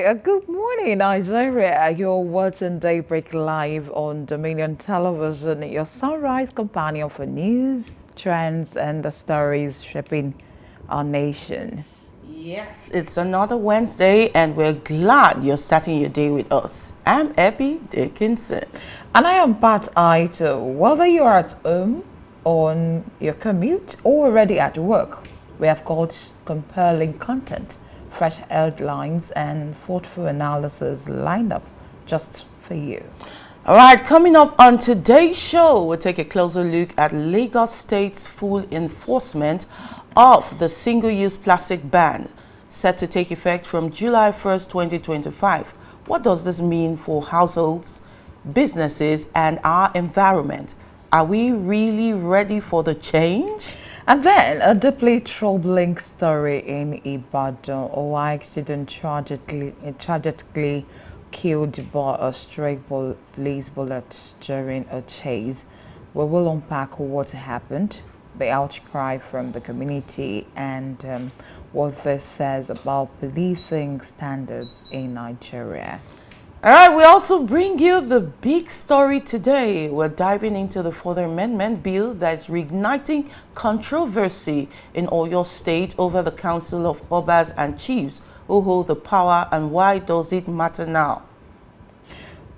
Good morning, Nigeria. You're watching Daybreak Live on Dominion Television, your sunrise companion for news, trends, and the stories shaping our nation. Yes, it's another Wednesday, and we're glad you're starting your day with us. I'm Abby Dickinson. And I am Pat Aito. Whether you're at home, on your commute, or already at work, we have got compelling content, fresh headlines, and thoughtful analysis lined up just for you. All right, coming up on today's show, we'll take a closer look at Lagos State's full enforcement of the single-use plastic ban set to take effect from July 1st, 2025. What does this mean for households, businesses, and our environment? Are we really ready for the change? And then a deeply troubling story in Ibadan. A white student tragically killed by a stray police bullet during a chase. We will unpack what happened, the outcry from the community, and what this says about policing standards in Nigeria. All right, we also bring you the big story today. We're diving into the further amendment bill that's reigniting controversy in Oyo State over the Council of Obas and Chiefs who hold the power, and why does it matter now?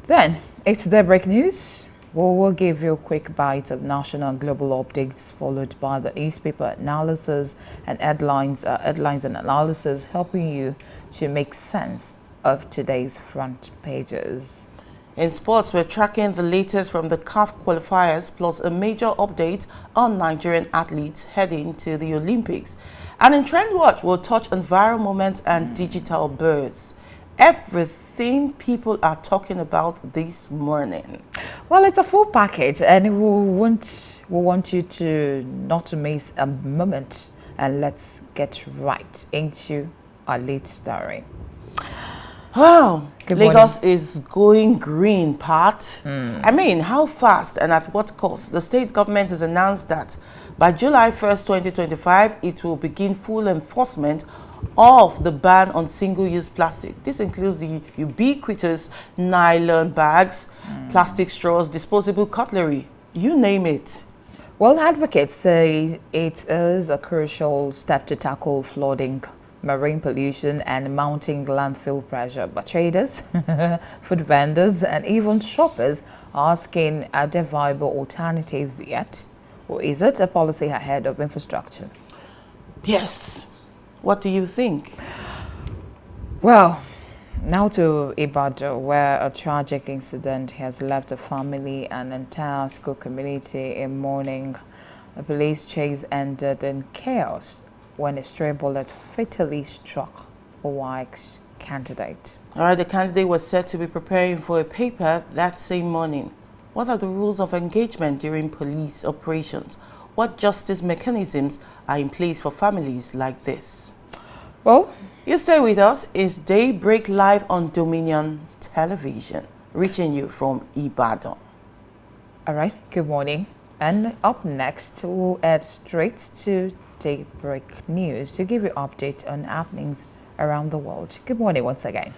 Then, it's the break news. We'll give you a quick bite of national and global updates, followed by the newspaper analysis and headlines and analysis, helping you to make sense of today's front pages. In sports, we're tracking the latest from the CAF qualifiers, plus a major update on Nigerian athletes heading to the Olympics. And in Trend Watch, we'll touch on viral moments and digital buzz. Everything people are talking about this morning. Well, it's a full package, and we want you to not to miss a moment. And let's get right into our lead story. Wow, Good Lagos morning. is going green, Pat. I mean, how fast and at what cost? The state government has announced that by July 1st, 2025, it will begin full enforcement of the ban on single-use plastic. This includes the ubiquitous nylon bags, plastic straws, disposable cutlery, you name it. Well, advocates say it is a crucial step to tackle flooding, marine pollution, and mounting landfill pressure. But traders, food vendors, and even shoppers are asking, are there viable alternatives yet? Or is it a policy ahead of infrastructure? Yes. What do you think? Well, now to Ibadan, where a tragic incident has left a family and entire school community in mourning. A police chase ended in chaos when a stray bullet fatally struck a WAEC candidate. All right, the candidate was said to be preparing for a paper that same morning. What are the rules of engagement during police operations? What justice mechanisms are in place for families like this? Well, You stay with us. It's Daybreak Live on Dominion Television, reaching you from Ibadan. all right, good morning. And up next, we'll head straight to Daybreak News to give you update on happenings around the world. Good morning once again.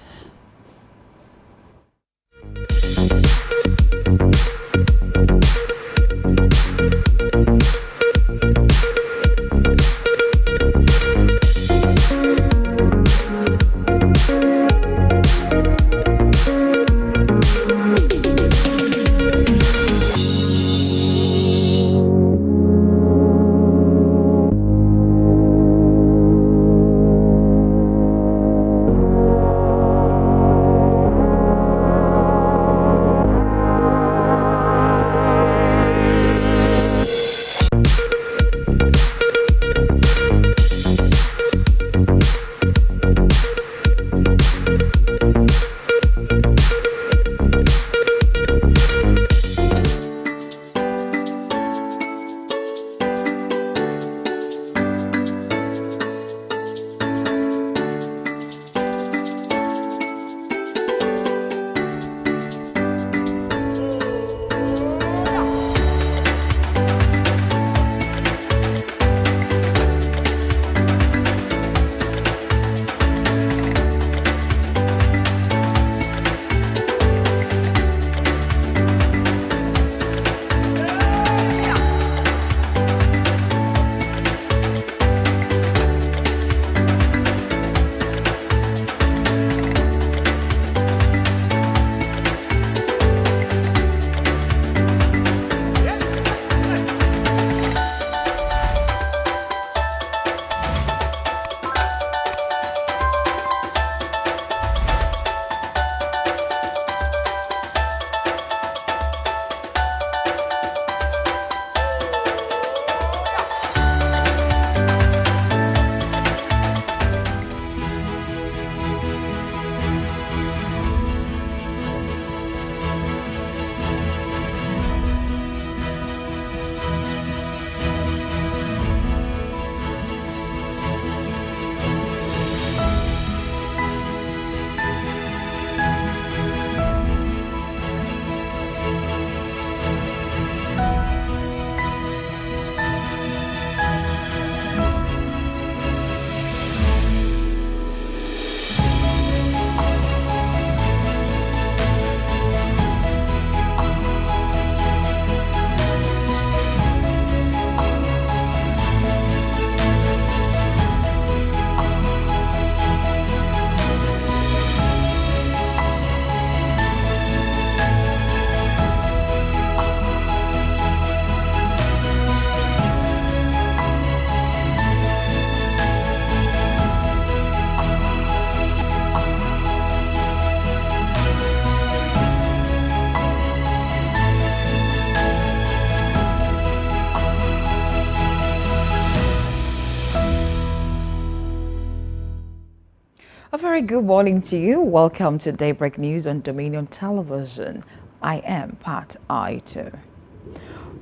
very good morning to you. Welcome to Daybreak News on Dominion Television. I am Pat Aito.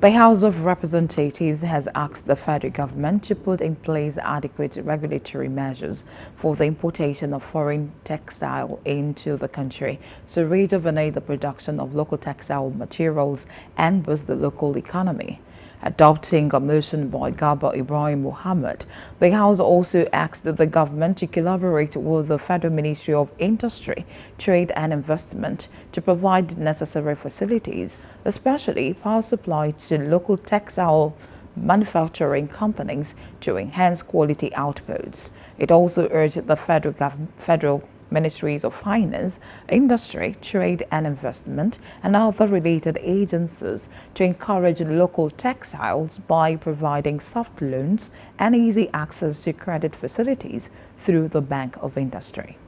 The House of Representatives has asked the federal government to put in place adequate regulatory measures for the importation of foreign textile into the country to rejuvenate the production of local textile materials and boost the local economy. Adopting a motion by Garba Ibrahim Mohammed, the House also asked the government to collaborate with the Federal Ministry of Industry, Trade and Investment to provide necessary facilities, especially power supply to local textile manufacturing companies to enhance quality outputs. It also urged the federal Ministries of Finance, Industry, Trade and Investment and other related agencies to encourage local textiles by providing soft loans and easy access to credit facilities through the Bank of Industry.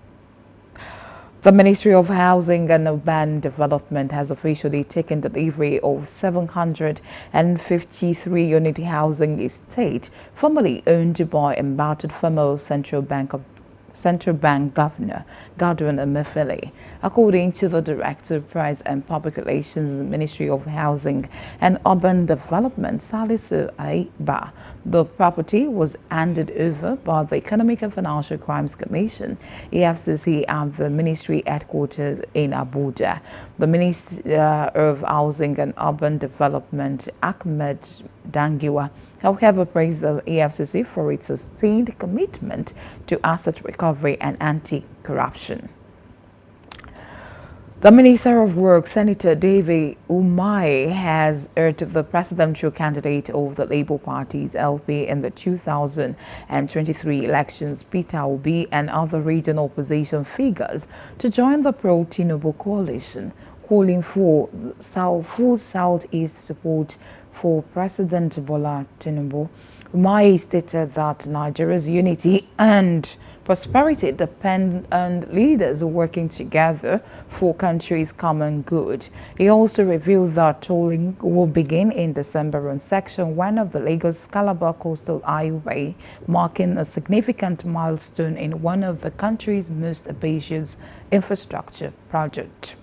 The Ministry of Housing and Urban Development has officially taken delivery of 753 unit housing estate formerly owned by embattled former Central Bank Governor Godwin Emefiele. According to the Director of Press and Public Relations, Ministry of Housing and Urban Development, Salisu Aiba, the property was handed over by the Economic and Financial Crimes Commission, EFCC, at the Ministry headquarters in Abuja. The Minister of Housing and Urban Development, Ahmed Dangiwa, however, praised the EFCC for its sustained commitment to asset recovery and anti-corruption. The Minister of Work, Senator David Umahi, has urged the presidential candidate of the Labour Party's LP in the 2023 elections, Peter Obi, and other regional opposition figures to join the pro-Tinubu coalition, calling for full Southeast support for President Bola Tinubu. Umahi stated that Nigeria's unity and prosperity depend on leaders working together for country's common good. He also revealed that tolling will begin in December on Section 1 of the Lagos-Calabar Coastal Highway, marking a significant milestone in one of the country's most ambitious infrastructure projects.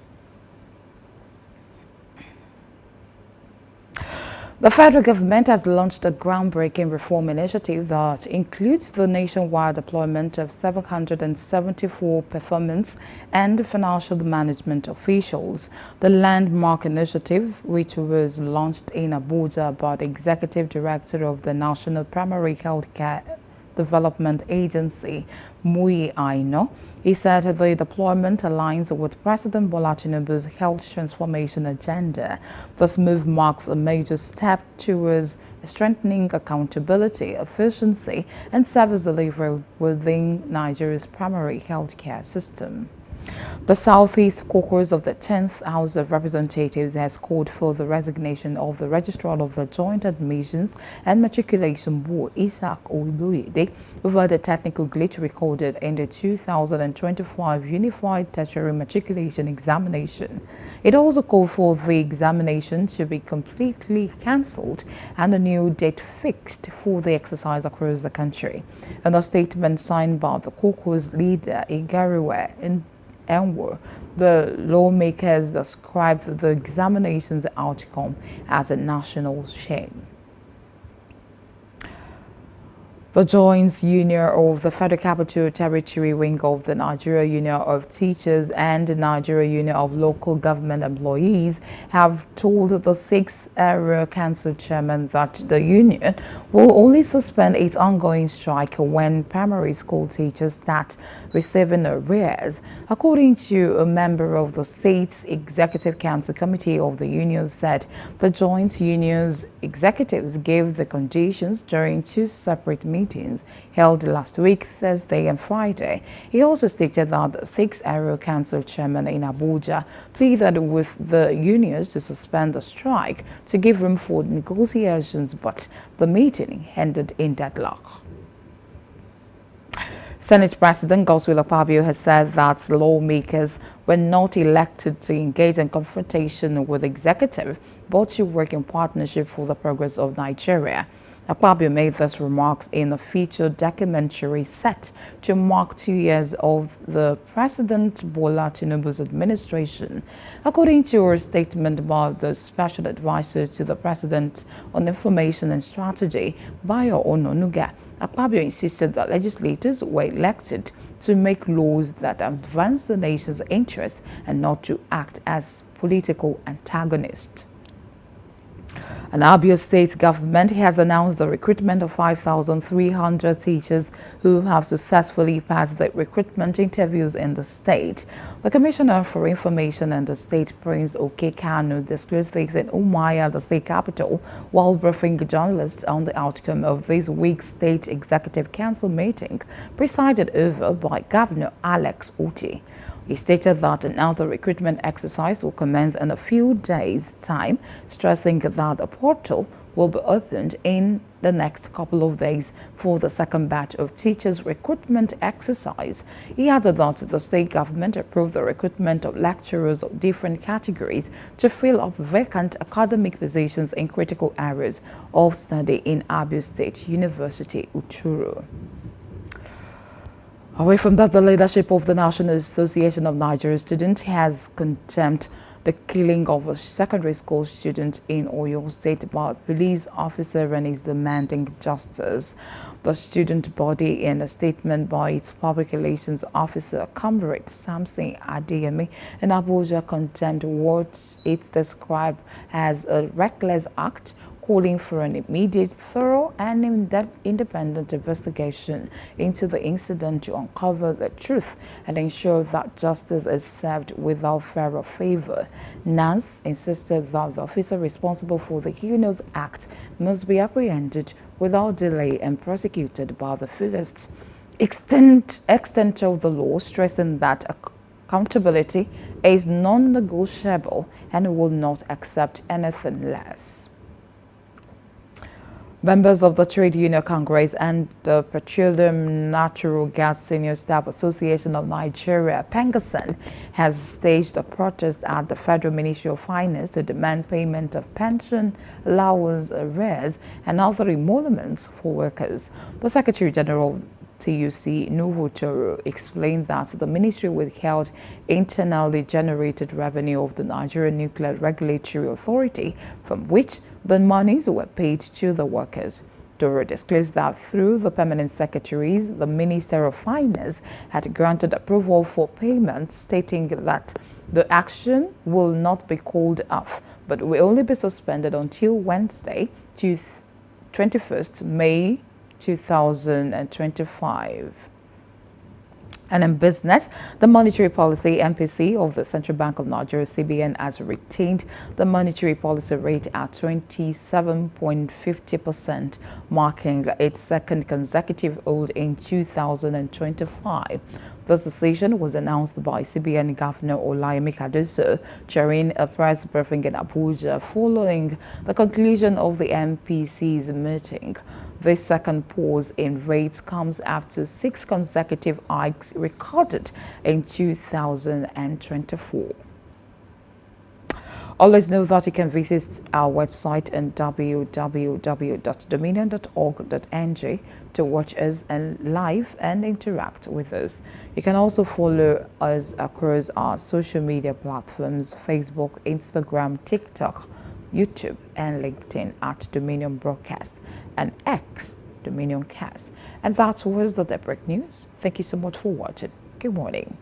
The federal government has launched a groundbreaking reform initiative that includes the nationwide deployment of 774 performance and financial management officials. The landmark initiative, which was launched in Abuja by the Executive Director of the National Primary Healthcare Development Agency, Mui Aino, he said the deployment aligns with President Bola Tinubu's health transformation agenda. This move marks a major step towards strengthening accountability, efficiency, and service delivery within Nigeria's primary healthcare system. The Southeast Caucus of the 10th House of Representatives has called for the resignation of the Registrar of the Joint Admissions and Matriculation Board, Isaac Oluide, over the technical glitch recorded in the 2025 Unified Tertiary Matriculation Examination. It also called for the examination to be completely cancelled and a new date fixed for the exercise across the country. In a statement signed by the caucus leader, Igariwe Enwo, the lawmakers described the examination's outcome as a national shame. The Joint Union of the Federal Capital Territory wing of the Nigeria Union of Teachers and the Nigeria Union of Local Government Employees have told the 6th Area Council chairman that the union will only suspend its ongoing strike when primary school teachers start receiving arrears. According to a member of the state's Executive Council Committee of the union said, the Joint Union's executives gave the conditions during two separate meetings held last week, Thursday and Friday. He also stated that the 6th Area Council chairman in Abuja pleaded with the unions to suspend the strike to give room for negotiations, but the meeting ended in deadlock. Senate President Godswill Akpabio has said that lawmakers were not elected to engage in confrontation with the executive, but to work in partnership for the progress of Nigeria. Akpabio made these remarks in a featured documentary set to mark 2 years of the President Bola Tinubu's administration. According to a statement by the Special Advisor to the President on Information and Strategy, Bayo Ononuga, Akpabio insisted that legislators were elected to make laws that advance the nation's interests and not to act as political antagonists. An Abia State government has announced the recruitment of 5,300 teachers who have successfully passed the recruitment interviews in the state. The Commissioner for Information in the state, Prince Okekano, disclosed this in Umuahia, the state capital, while briefing journalists on the outcome of this week's State Executive Council meeting, presided over by Governor Alex Otti. He stated that another recruitment exercise will commence in a few days' time, stressing that the portal will be opened in the next couple of days for the second batch of teachers' recruitment exercise. He added that the state government approved the recruitment of lecturers of different categories to fill up vacant academic positions in critical areas of study in Abia State University, Uturu. Away from that, the leadership of the National Association of Nigerian Students has condemned the killing of a secondary school student in Oyo State by a police officer and is demanding justice. The student body, in a statement by its public relations officer, Comrade Samson Adeyemi in Abuja, condemned what it described as a reckless act, calling for an immediate, thorough and independent investigation into the incident to uncover the truth and ensure that justice is served without fear or favor. NANS insisted that the officer responsible for the heinous act must be apprehended without delay and prosecuted by the fullest extent of the law, stressing that accountability is non-negotiable and will not accept anything less. Members of the Trade Union Congress and the Petroleum Natural Gas Senior Staff Association of Nigeria, PENGASEN, has staged a protest at the Federal Ministry of Finance to demand payment of pension, allowance, arrears, and other emoluments for workers. The Secretary General TUC Nuhu Toro explained that the ministry withheld internally generated revenue of the Nigerian Nuclear Regulatory Authority, from which the monies were paid to the workers. Toro disclosed that through the permanent secretaries, the Minister of Finance had granted approval for payment, stating that the action will not be called off, but will only be suspended until Wednesday, 21st May 2025. And in business, the Monetary Policy MPC of the Central Bank of Nigeria, CBN, has retained the monetary policy rate at 27.50%, marking its second consecutive hold in 2025. This decision was announced by CBN Governor Olayemi Cardoso during a press briefing in Abuja following the conclusion of the MPC's meeting. This second pause in rates comes after 6 consecutive hikes recorded in 2024. Always know that you can visit our website at www.dominion.org.ng to watch us live and interact with us. You can also follow us across our social media platforms: Facebook, Instagram, TikTok, YouTube, and LinkedIn at Dominion Broadcast, and X, Dominion Cast. And that was the Daybreak News. Thank you so much for watching. Good morning.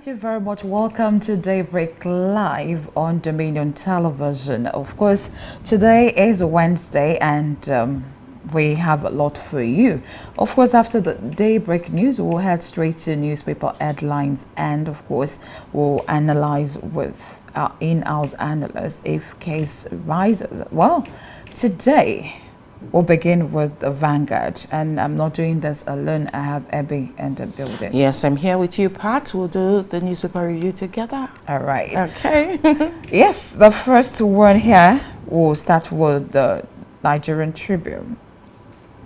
Thank you very much. Welcome to Daybreak Live on Dominion Television. Of course, today is Wednesday and we have a lot for you. Of course, after the Daybreak news, we'll head straight to newspaper headlines and, of course, we'll analyze with our in-house analyst if case rises. Well, today, we'll begin with the Vanguard, and I'm not doing this alone. I have Abby in the building. Yes, I'm here with you, Pat. We'll do the newspaper review together. All right. Okay. Yes, the first word here, we'll start with the Nigerian Tribune.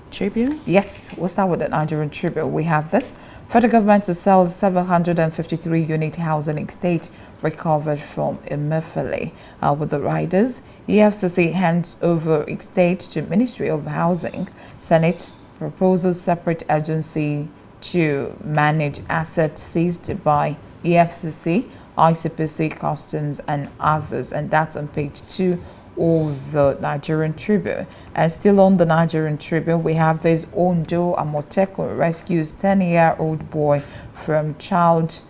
Tribune? Yes, we'll start with the Nigerian Tribune. We have this. Federal government to sell 753 unit housing estate recovered from Emefiele. With the riders, EFCC hands over estate to Ministry of Housing. Senate proposes separate agency to manage assets seized by EFCC, ICPC, Customs and others. And that's on page 2 of the Nigerian Tribune. And still on the Nigerian Tribune, we have this Ondo Amotekun rescues 10-year-old boy from child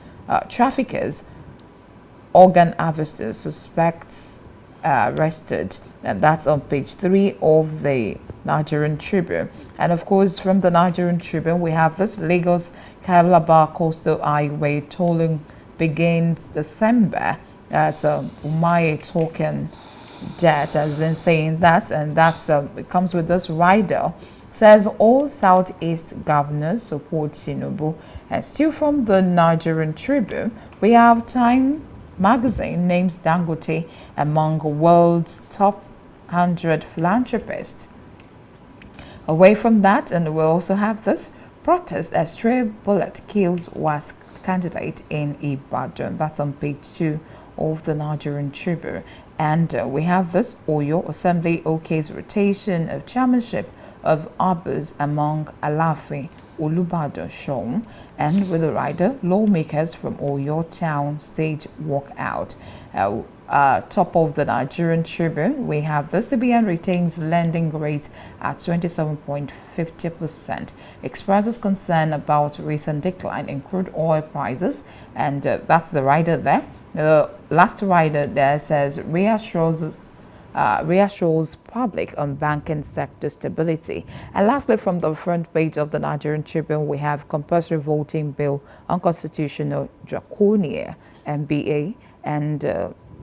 traffickers. Organ harvesters suspects arrested, and that's on page 3 of the Nigerian Tribune. And of course, from the Nigerian Tribune, we have this Lagos Calabar Coastal Highway tolling begins December. That's Umaye token that, as in saying that, and that's it comes with this rider. Says all Southeast governors support Tinubu. And still from the Nigerian Tribune, we have Time magazine names Dangote among world's top 100 philanthropists. Away from that, and we also have this protest as stray bullet kills WASC candidate in Ibadan. That's on page 2 of the Nigerian Tribune. And we have this Oyo Assembly OK's rotation of chairmanship of Arbors among Alafi, Olubadan shown, and with the rider, lawmakers from Oyo town stage walkout. Top of the Nigerian Tribune, we have the CBN retains lending rate at 27.50%, expresses concern about recent decline in crude oil prices, and that's the rider there. The last rider there says reassures public on banking sector stability. And lastly, from the front page of the Nigerian Tribune, we have compulsory voting bill unconstitutional draconian MBA, and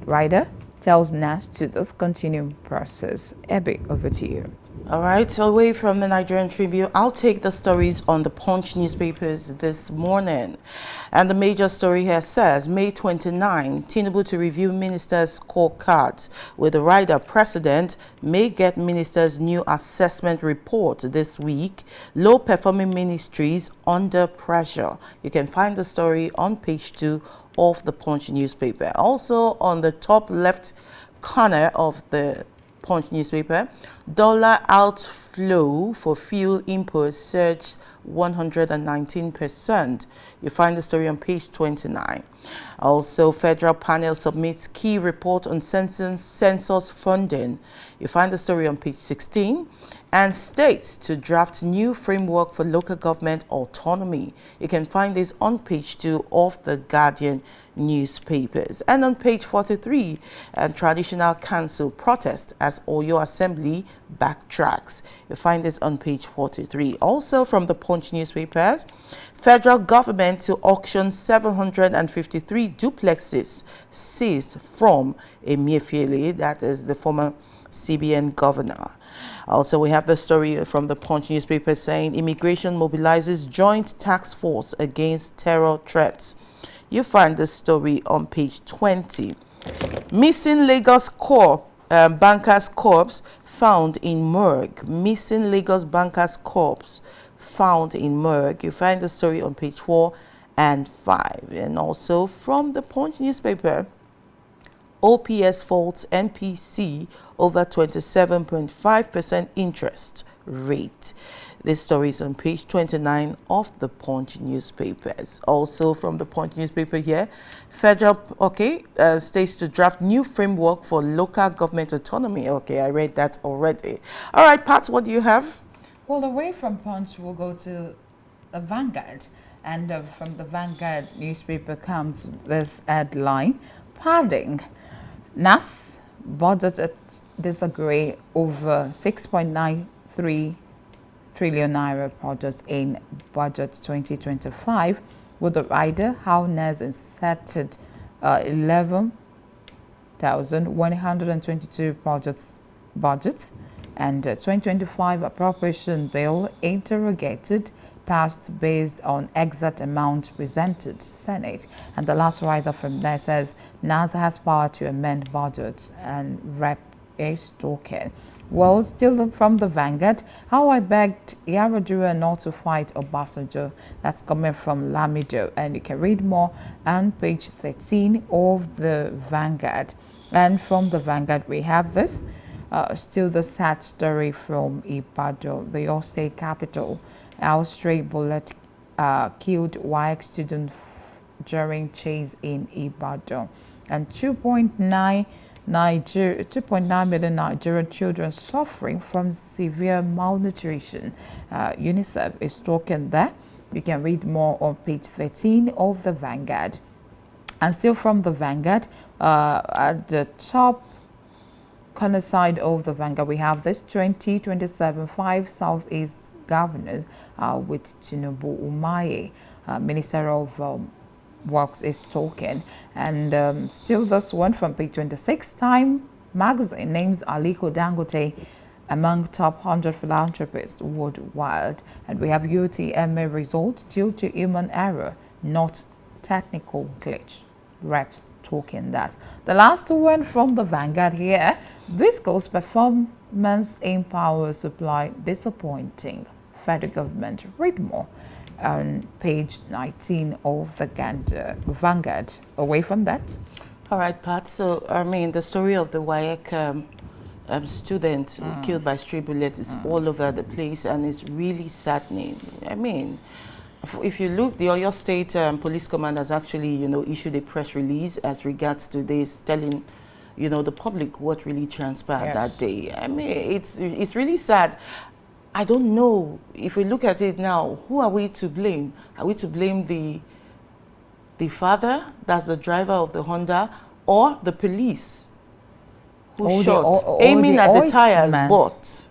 rider tells NAS to discontinue process. Abby, over to you. All right, so away from the Nigerian Tribune, I'll take the stories on the Punch newspapers this morning. And the major story here says, May 29, Tinubu to review ministers' scorecards. With the rider, President may get ministers' new assessment report this week. Low-performing ministries under pressure. You can find the story on page 2 of the Punch newspaper. Also on the top left corner of the Punch newspaper, dollar outflow for fuel imports surged 119%. You find the story on page 29. Also, federal panel submits key report on census funding. You find the story on page 16. And states to draft new framework for local government autonomy. You can find this on page 2 of the Guardian newspapers. And on page 43, traditional council protest as Oyo Assembly backtracks. You find this on page 43. Also from the Punch newspapers, federal government to auction 753 duplexes seized from Emefiele, that is the former CBN governor. Also, we have the story from the Punch newspaper saying immigration mobilizes joint task force against terror threats. You find the story on page 20. Missing Lagos bankers' corpse found in morgue. Missing Lagos bankers' corpse found in morgue. You find the story on page 4 and 5. And also from the Punch newspaper, OPS faults MPC over 27.5% interest rate. This story is on page 29 of the Punch newspapers. Also from the Punch newspaper here, federal states to draft new framework for local government autonomy. Okay, I read that already. All right, Pat, what do you have? Well, away from Punch, we'll go to the Vanguard. And from the Vanguard newspaper comes this headline: padding. NAS budgeted disagree over 6.93 trillion naira projects in budget 2025, with the rider how NAS inserted 11,122 projects budget, and 2025 appropriation bill interrogated passed based on exact amount presented Senate. And the last writer from there says NAS has power to amend budgets and Rep is talking. Well, still from the Vanguard, how I begged Yaradua not to fight Obasanjo. That's coming from Lamido, and you can read more on page 13 of the Vanguard. And from the Vanguard, we have this. Still the sad story from Ibadan, the Oyo State capital. Our stray bullet killed YX student during chase in Ibadan. And 2.9 million Nigerian children suffering from severe malnutrition. UNICEF is talking there. You can read more on page 13 of the Vanguard. And still from the Vanguard, at the top corner side of the Vanguard, we have this 2027 5 Southeast governors with Tinubu Umahi, Minister of Works is talking. And still this one from page 26, Time magazine names Aliko Dangote among top 100 philanthropists worldwide. And we have UTMA result due to human error, not technical glitch. Reps talking that. The last one from the Vanguard here, Visco's performance in power supply disappointing. Federal government. Read more on page 19 of the Vanguard. Away from that. All right, Pat. So, I mean, the story of the WAEC student killed by stray bullet is all over the place, and it's really saddening. I mean, if you look, the Oyo State Police Command has actually, issued a press release as regards to this, telling, the public what really transpired that day. I mean, it's really sad. I don't know, if we look at it now, who are we to blame? Are we to blame the father, that's the driver of the Honda, or the police who shot, aiming at the tires, but,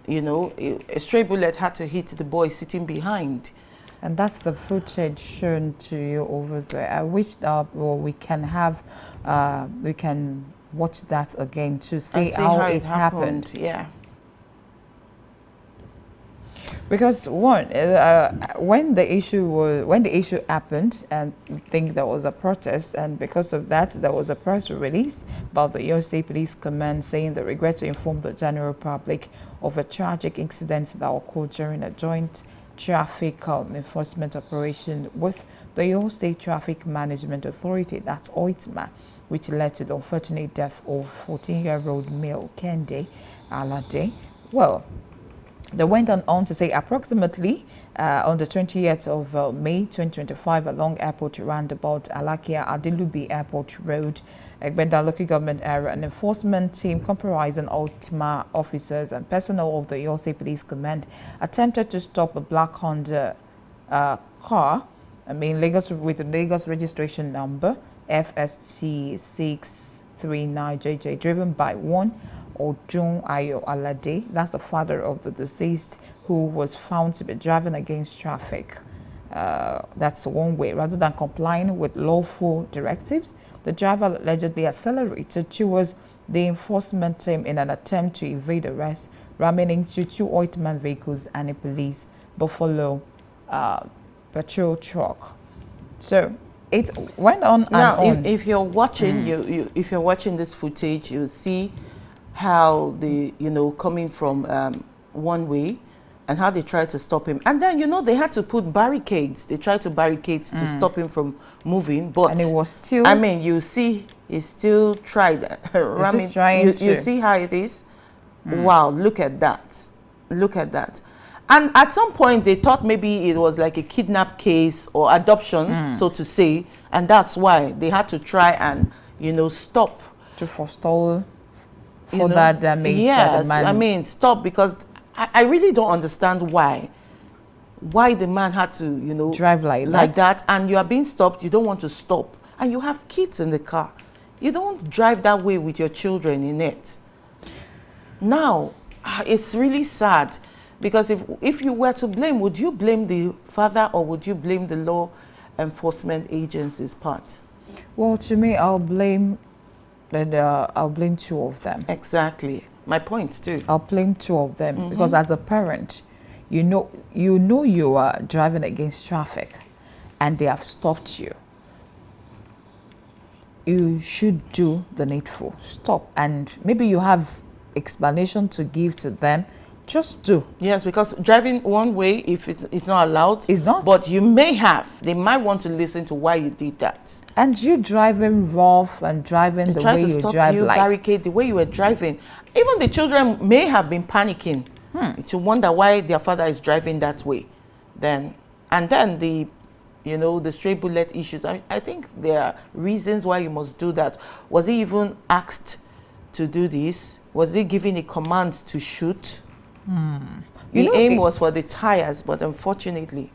a stray bullet had to hit the boy sitting behind. And that's the footage shown to you over there. I wish we can have, we can watch that again to see how it happened. Yeah. Because when the issue happened, and I think there was a protest, and because of that, there was a press release about the Oyo State Police Command saying they regret to inform the general public of a tragic incident that occurred during a joint traffic enforcement operation with the Oyo State Traffic Management Authority, that's OITMA, which led to the unfortunate death of 14-year-old male Kende Alade. Well, they went on to say approximately on the 20th of May 2025 along airport roundabout Alakia Adilubi Airport Road, Egbeda local government area, an enforcement team comprising OITMA officers and personnel of the Oyo State Police Command attempted to stop a black Honda car, Lagos, with a Lagos registration number FST 639JJ, driven by one Ojun Ayo Alade. That's the father of the deceased, who was found to be driving against traffic. That's one way. Rather than complying with lawful directives, the driver allegedly accelerated towards the enforcement team in an attempt to evade arrest, ramming into two OITMA vehicles and a police Buffalo patrol truck. So it went on now, and on. If you're watching, if you're watching this footage, you see how the coming from one way, and how they tried to stop him, and then they had to put barricades. They tried to barricade to stop him from moving, but and it was still. I mean, you see, he still tried. You see how it is. Wow, look at that! Look at that! And at some point, they thought maybe it was like a kidnap case or adoption, so to say, and that's why they had to try and stop to forestall that damage. Yes, I mean, stop, because I really don't understand why why the man had to, you know, drive like that, and you are being stopped, you don't want to stop, and you have kids in the car. You don't drive that way with your children in it. Now, it's really sad, because if you were to blame, would you blame the father or would you blame the law enforcement agency's part? Well, to me, I'll blame two of them. Exactly. My point too. I'll blame two of them because as a parent, you know you are driving against traffic and they have stopped you. You should do the needful. Stop. And maybe you have explanation to give to them. Just do. Yes, because driving one way, if it's not allowed, it's not. But you may have. They might want to listen to why you did that. And you driving rough and driving the way you drive, you barricade the way you were driving. Even the children may have been panicking to wonder why their father is driving that way. Then the, you know, the stray bullet issues. I think there are reasons why you must do that. Was he even asked to do this? Was he given a command to shoot? The aim was for the tires, but unfortunately,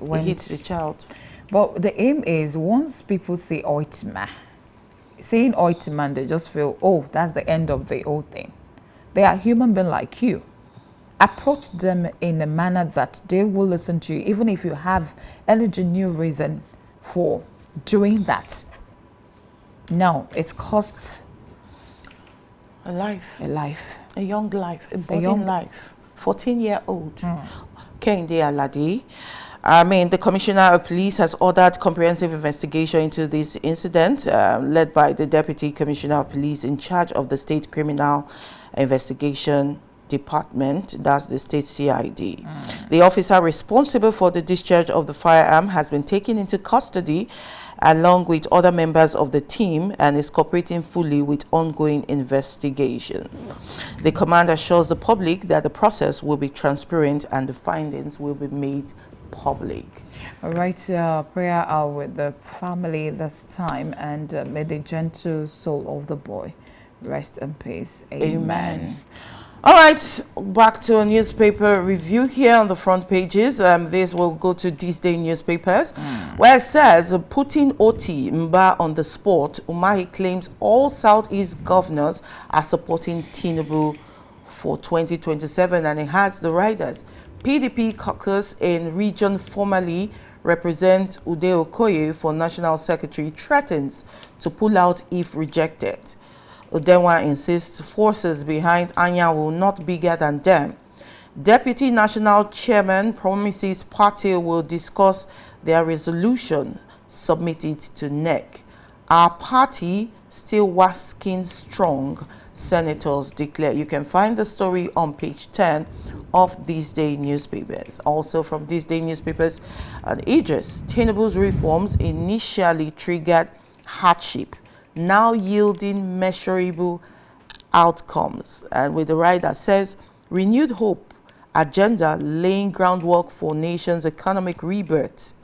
he hit the child. But the aim is, once people say Oitma, saying Oitman, they just feel, oh, that's the end of the whole thing. They are human beings like you. Approach them in a manner that they will listen to you, even if you have any genuine reason for doing that. No, it costs a life. A life. A young life, a budding life. 14-year-old. Kehinde Alade. The Commissioner of Police has ordered comprehensive investigation into this incident, led by the Deputy Commissioner of Police in charge of the State Criminal Investigation Department, that's the State CID. The officer responsible for the discharge of the firearm has been taken into custody along with other members of the team and is cooperating fully with ongoing investigation. The commander assures the public that the process will be transparent and the findings will be made public. All right, prayer with the family this time, and may the gentle soul of the boy rest in peace. Amen. All right, back to a newspaper review here on the front pages. This will go to these day newspapers, where it says, putting Oti Mba on the spot, Umahi claims all Southeast governors are supporting Tinubu for 2027, and it has the riders. PDP caucus in region formerly represent Ude Okoye for National Secretary threatens to pull out if rejected. Udenwa insists forces behind Anya will not be bigger than them. Deputy National Chairman promises party will discuss their resolution submitted to NEC. Our party still wasking strong, senators declare. You can find the story on page 10 of these day newspapers. Also from these day newspapers, Idris, Tinubu's reforms initially triggered hardship, now yielding measurable outcomes. And with the right that says, renewed hope agenda laying groundwork for nation's economic rebirth.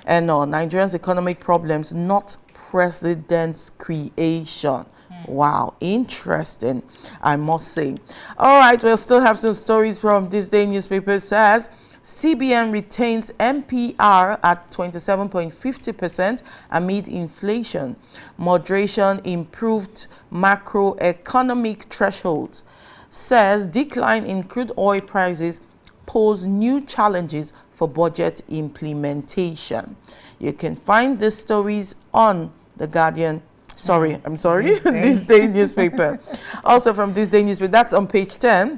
And Nigeria's economic problems, not president's creation. Wow, interesting, I must say. All right, we'll still have some stories from this day newspaper. Says CBN retains MPR at 27.50% amid inflation. Moderation improved macroeconomic thresholds. Says decline in crude oil prices pose new challenges for budget implementation. You can find the stories on The Guardian. This day newspaper. Also from this day newspaper, that's on page 10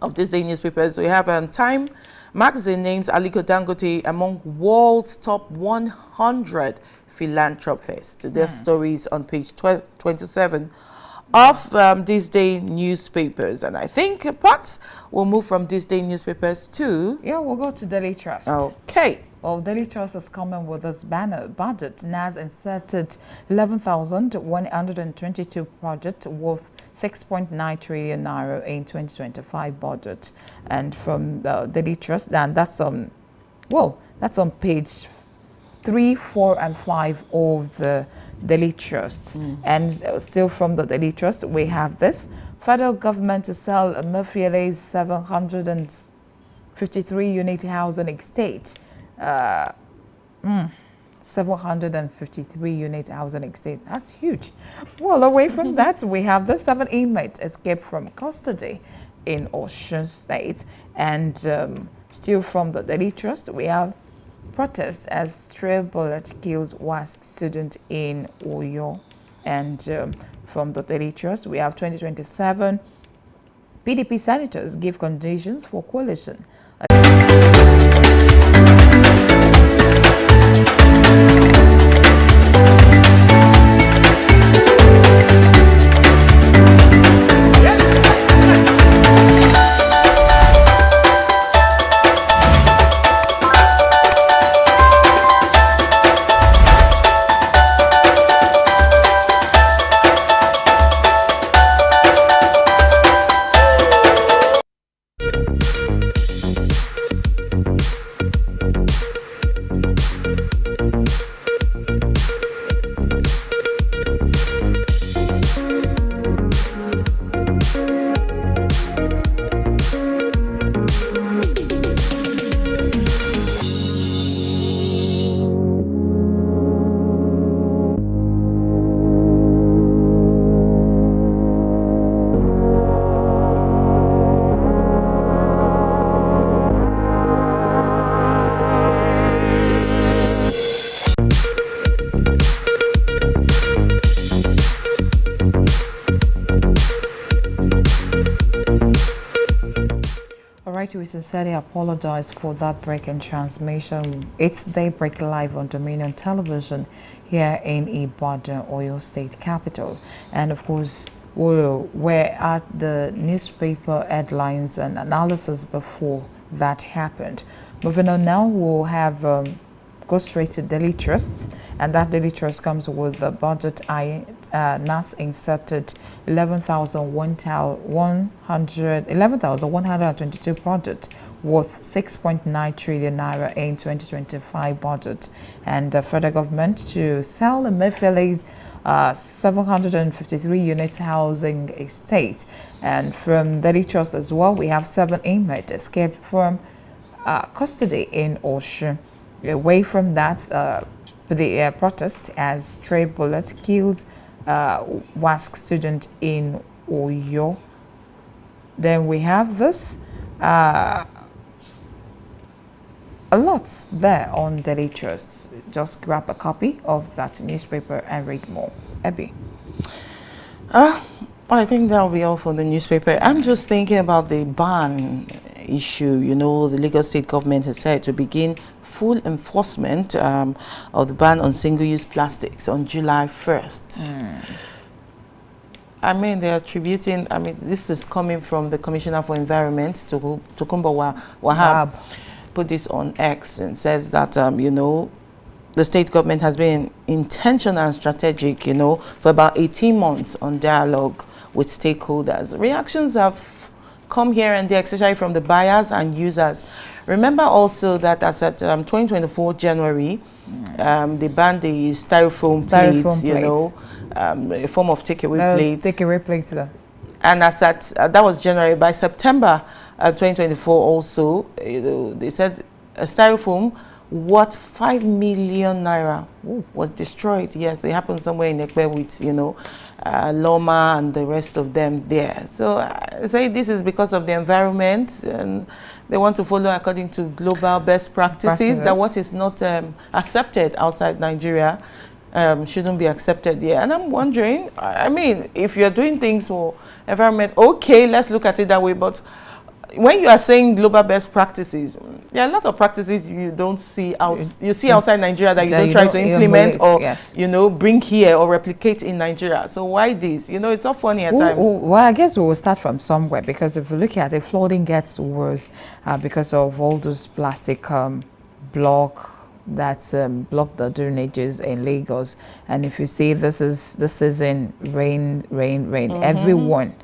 of this day newspapers. We have Time magazine names Aliko Dangote among world's top 100 philanthropists. Their stories on page 27 of these day newspapers. And I think perhaps we'll move from these day newspapers to... Yeah, we'll go to Daily Trust. Okay. Well, Daily Trust is coming with this banner budget. NAS inserted 11,122 projects worth 6.9 trillion naira in 2025 budget. And from the Daily Trust, and that's on page 3, 4, and 5 of the Daily Trust. And still from the Daily Trust, we have this: federal government to sell Emefiele's 53 unit housing estate. 753 unit housing estate. That's huge. Well, away from that, we have the 7 inmates escaped from custody in Osun State. And still from the Daily Trust, we have protest as stray bullet kills WASC student in Oyo. And from the Daily Trust, we have 2027 PDP senators give conditions for coalition. We sincerely apologize for that break in transmission. It's Daybreak Live on Dominion Television here in Ibadan, Oyo State capital. And of course, we're at the newspaper headlines and analysis before that happened. Moving on now, we'll have go straight to Daily Trust, and that Daily Trust comes with the budget. NAS inserted 11,122 projects worth 6.9 trillion naira in 2025 budget, and the federal government to sell the Emefiele's 753 unit housing estate. And from Daily Trust as well, we have 7 inmates escaped from custody in Osun. Away from that, the protest as stray bullets killed WASC student in Oyo. Then we have this a lot there on Daily Trust. Just grab a copy of that newspaper and read more. Abby. I think that will be all for the newspaper. I'm just thinking about the ban issue. You know, the Lagos State government has said to begin full enforcement of the ban on single-use plastics on July 1st. I mean, they're attributing, I mean, this is coming from the Commissioner for Environment, Tokunbo Wahab, put this on X and says that, you know, the state government has been intentional and strategic, you know, for about 18 months on dialogue with stakeholders. Reactions have come here and there, especially from the buyers and users. Remember also that as at 2024 January, they banned the styrofoam plates, you know, a form of takeaway plates. Takeaway plates. And as at, that was January. By September 2024 also, they said a styrofoam worth 5 million naira was destroyed. Yes, it happened somewhere in Ekpe with, you know, Loma and the rest of them there. So I say this is because of the environment, and they want to follow according to global best practices. That what is not accepted outside Nigeria shouldn't be accepted here. And I'm wondering, I mean, if you're doing things for environment, okay, let's look at it that way. But when you are saying global best practices, there are a lot of practices you don't see out. You see outside Nigeria that you don't try to implement or you know, bring here or replicate in Nigeria. So why this? You know, it's not funny at times. Well, I guess we will start from somewhere, because if you look at it, flooding gets worse because of all those plastic block that's blocked the drainages in Lagos. And if you see, this is in rain. Everyone.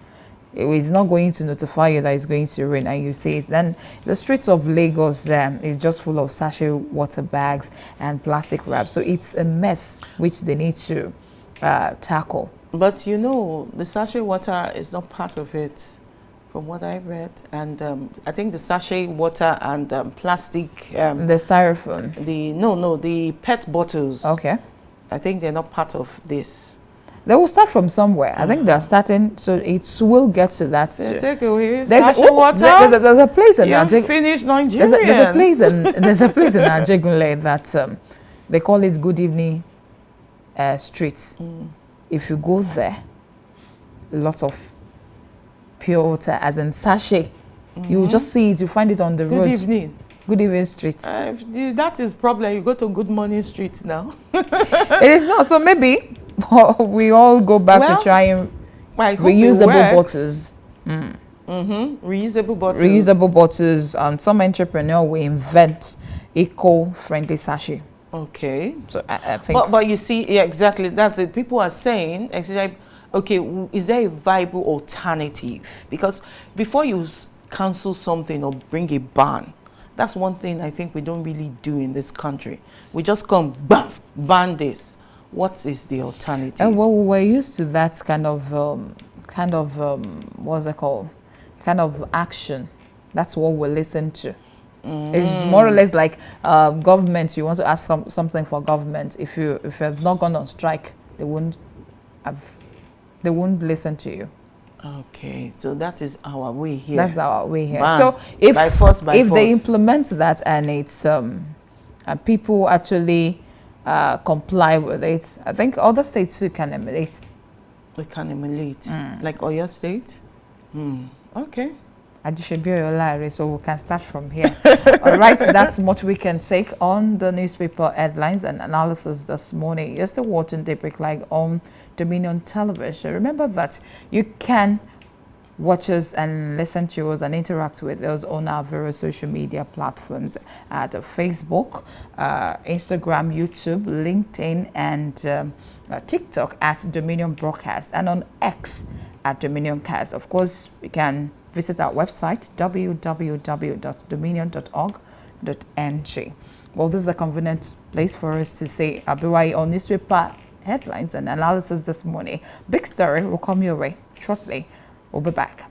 It's not going to notify you that it's going to rain, and you see it. Then the streets of Lagos is just full of sachet water bags and plastic wraps. So it's a mess which they need to tackle. But you know, the sachet water is not part of it. from what I read. And I think the sachet water and plastic, The styrofoam. the PET bottles. Okay. I think they're not part of this. They will start from somewhere. I think they're starting, so it will get to that. They take away There's sachet water. there's a place in You Ajig. finished Nigerian. There's a place in Ajegunle that they call it Good Evening Street. If you go there, lots of pure water, as in sachet. You will just see it. You find it on the road. Good evening. Good Evening Street. That is problem. You go to Good Morning Street now. It is not. So maybe we all go back to try and I hope reusable bottles. Reusable bottles. Reusable bottles. Some entrepreneur will invent eco-friendly sachet. Okay. So I think. But you see, yeah, exactly. That's it. People are saying, okay, is there a viable alternative? Because before you cancel something or bring a ban, that's one thing I think we don't really do in this country. We just come, bam, ban this. What is the alternative? Well, we're used to that kind of what's it called? Kind of action. That's what we listen to. It's more or less like government. You want to ask something for government. If you have not gone on strike, they won't listen to you. Okay, so that is our way here. That's our way here. Ban. So if by force, they implement that and it's and people actually comply with it, I think other states too can emulate. We can emulate, like Oyo State. Okay. So we can start from here. All right, that's what we can take on the newspaper headlines and analysis this morning. You're still watching Daybreak Live on Dominion Television. Remember that you can watch us and listen to us and interact with us on our various social media platforms at Facebook, Instagram, YouTube, LinkedIn, and TikTok at Dominion Broadcast, and on X at Dominion Cast. Of course, you can visit our website, www.dominion.org.ng. Well, this is a convenient place for us to say Abiwai on newspaper headlines and analysis this morning. Big story will come your way shortly. We'll be back.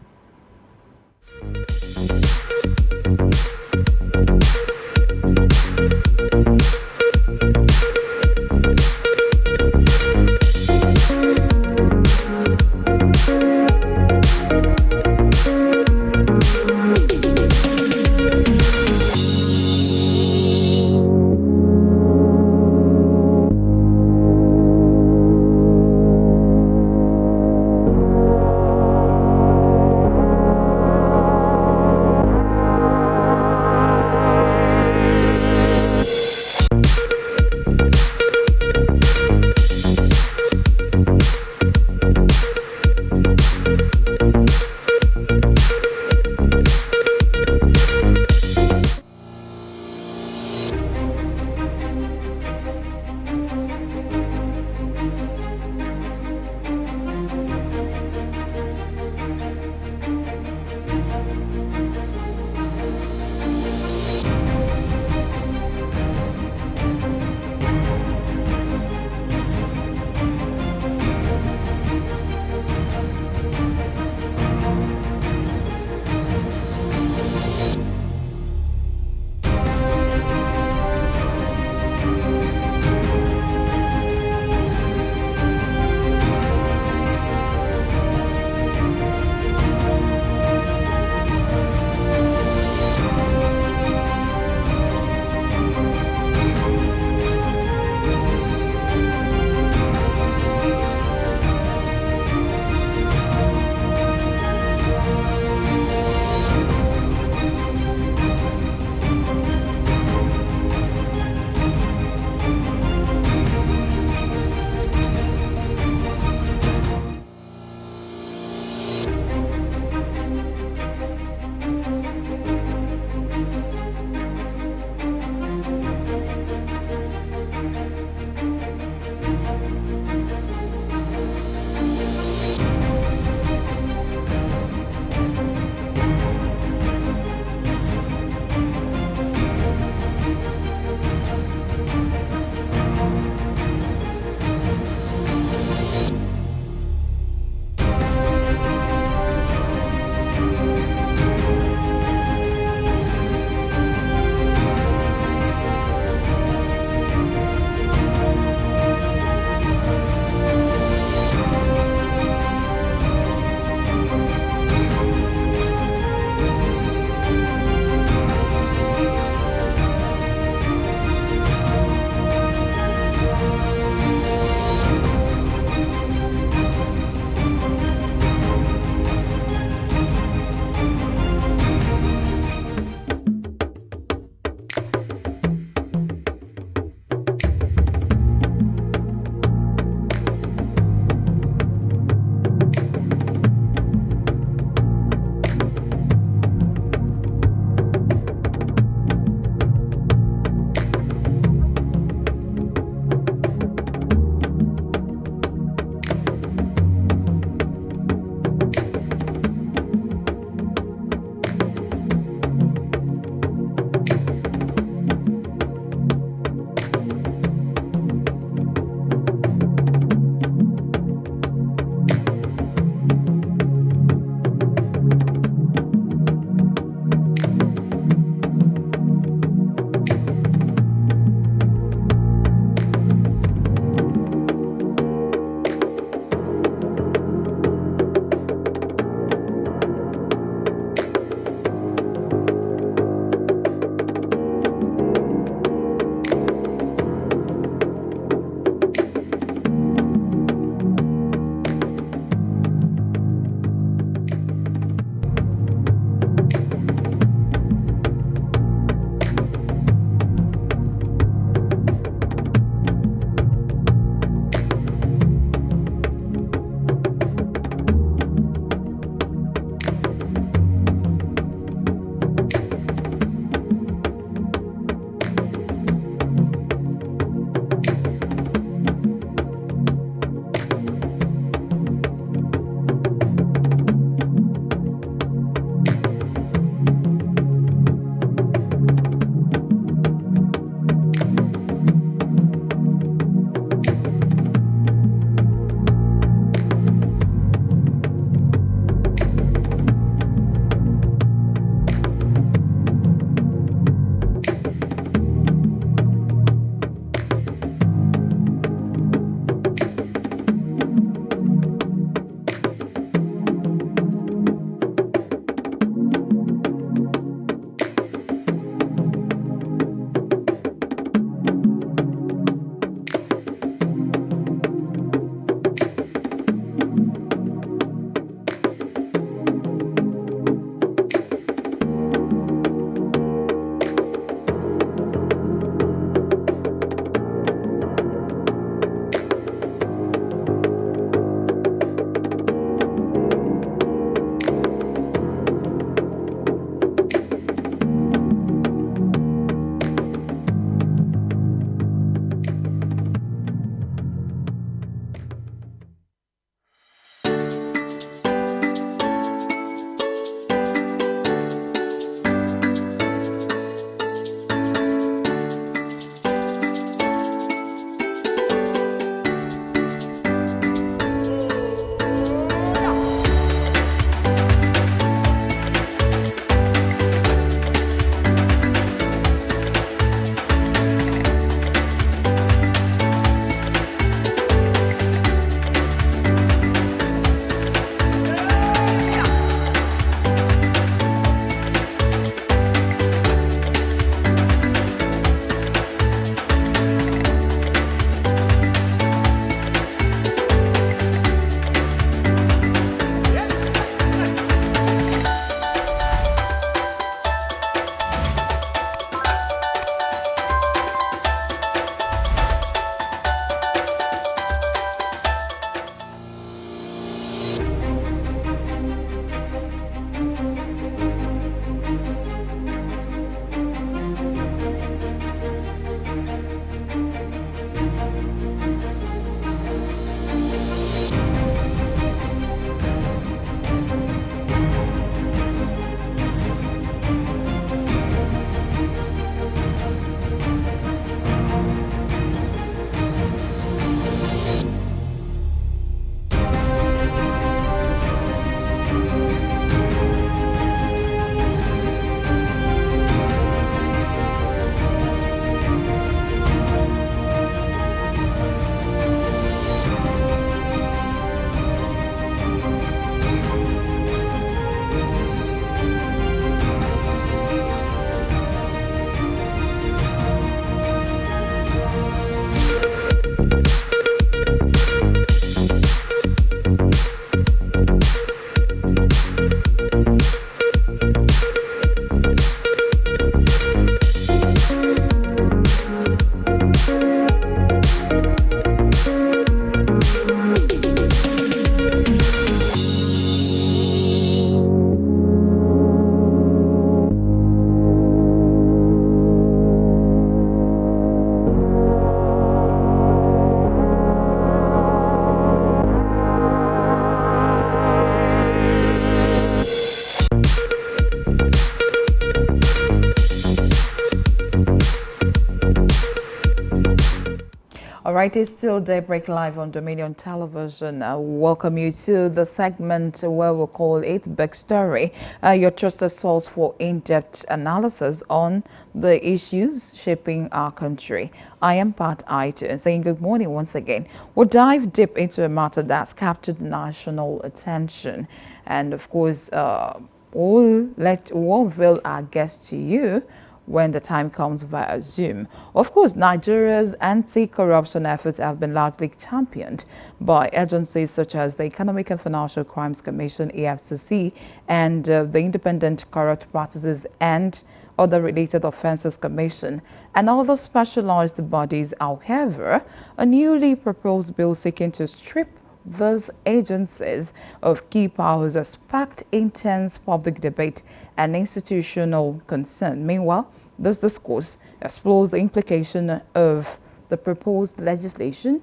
All right, it's still Daybreak Live on Dominion Television. I welcome you to the segment where we call it Big Story, your trusted source for in-depth analysis on the issues shaping our country. I am Pat Aito and saying good morning once again. We'll dive deep into a matter that's captured national attention. And of course, we'll unveil our guest to you when the time comes via Zoom. Of course, Nigeria's anti-corruption efforts have been largely championed by agencies such as the Economic and Financial Crimes Commission, EFCC, and the Independent Corrupt Practices and Other Related Offences Commission, and other specialized bodies. However, a newly proposed bill seeking to strip those agencies of key powers has sparked intense public debate and institutional concern. Meanwhile, this discourse explores the implication of the proposed legislation,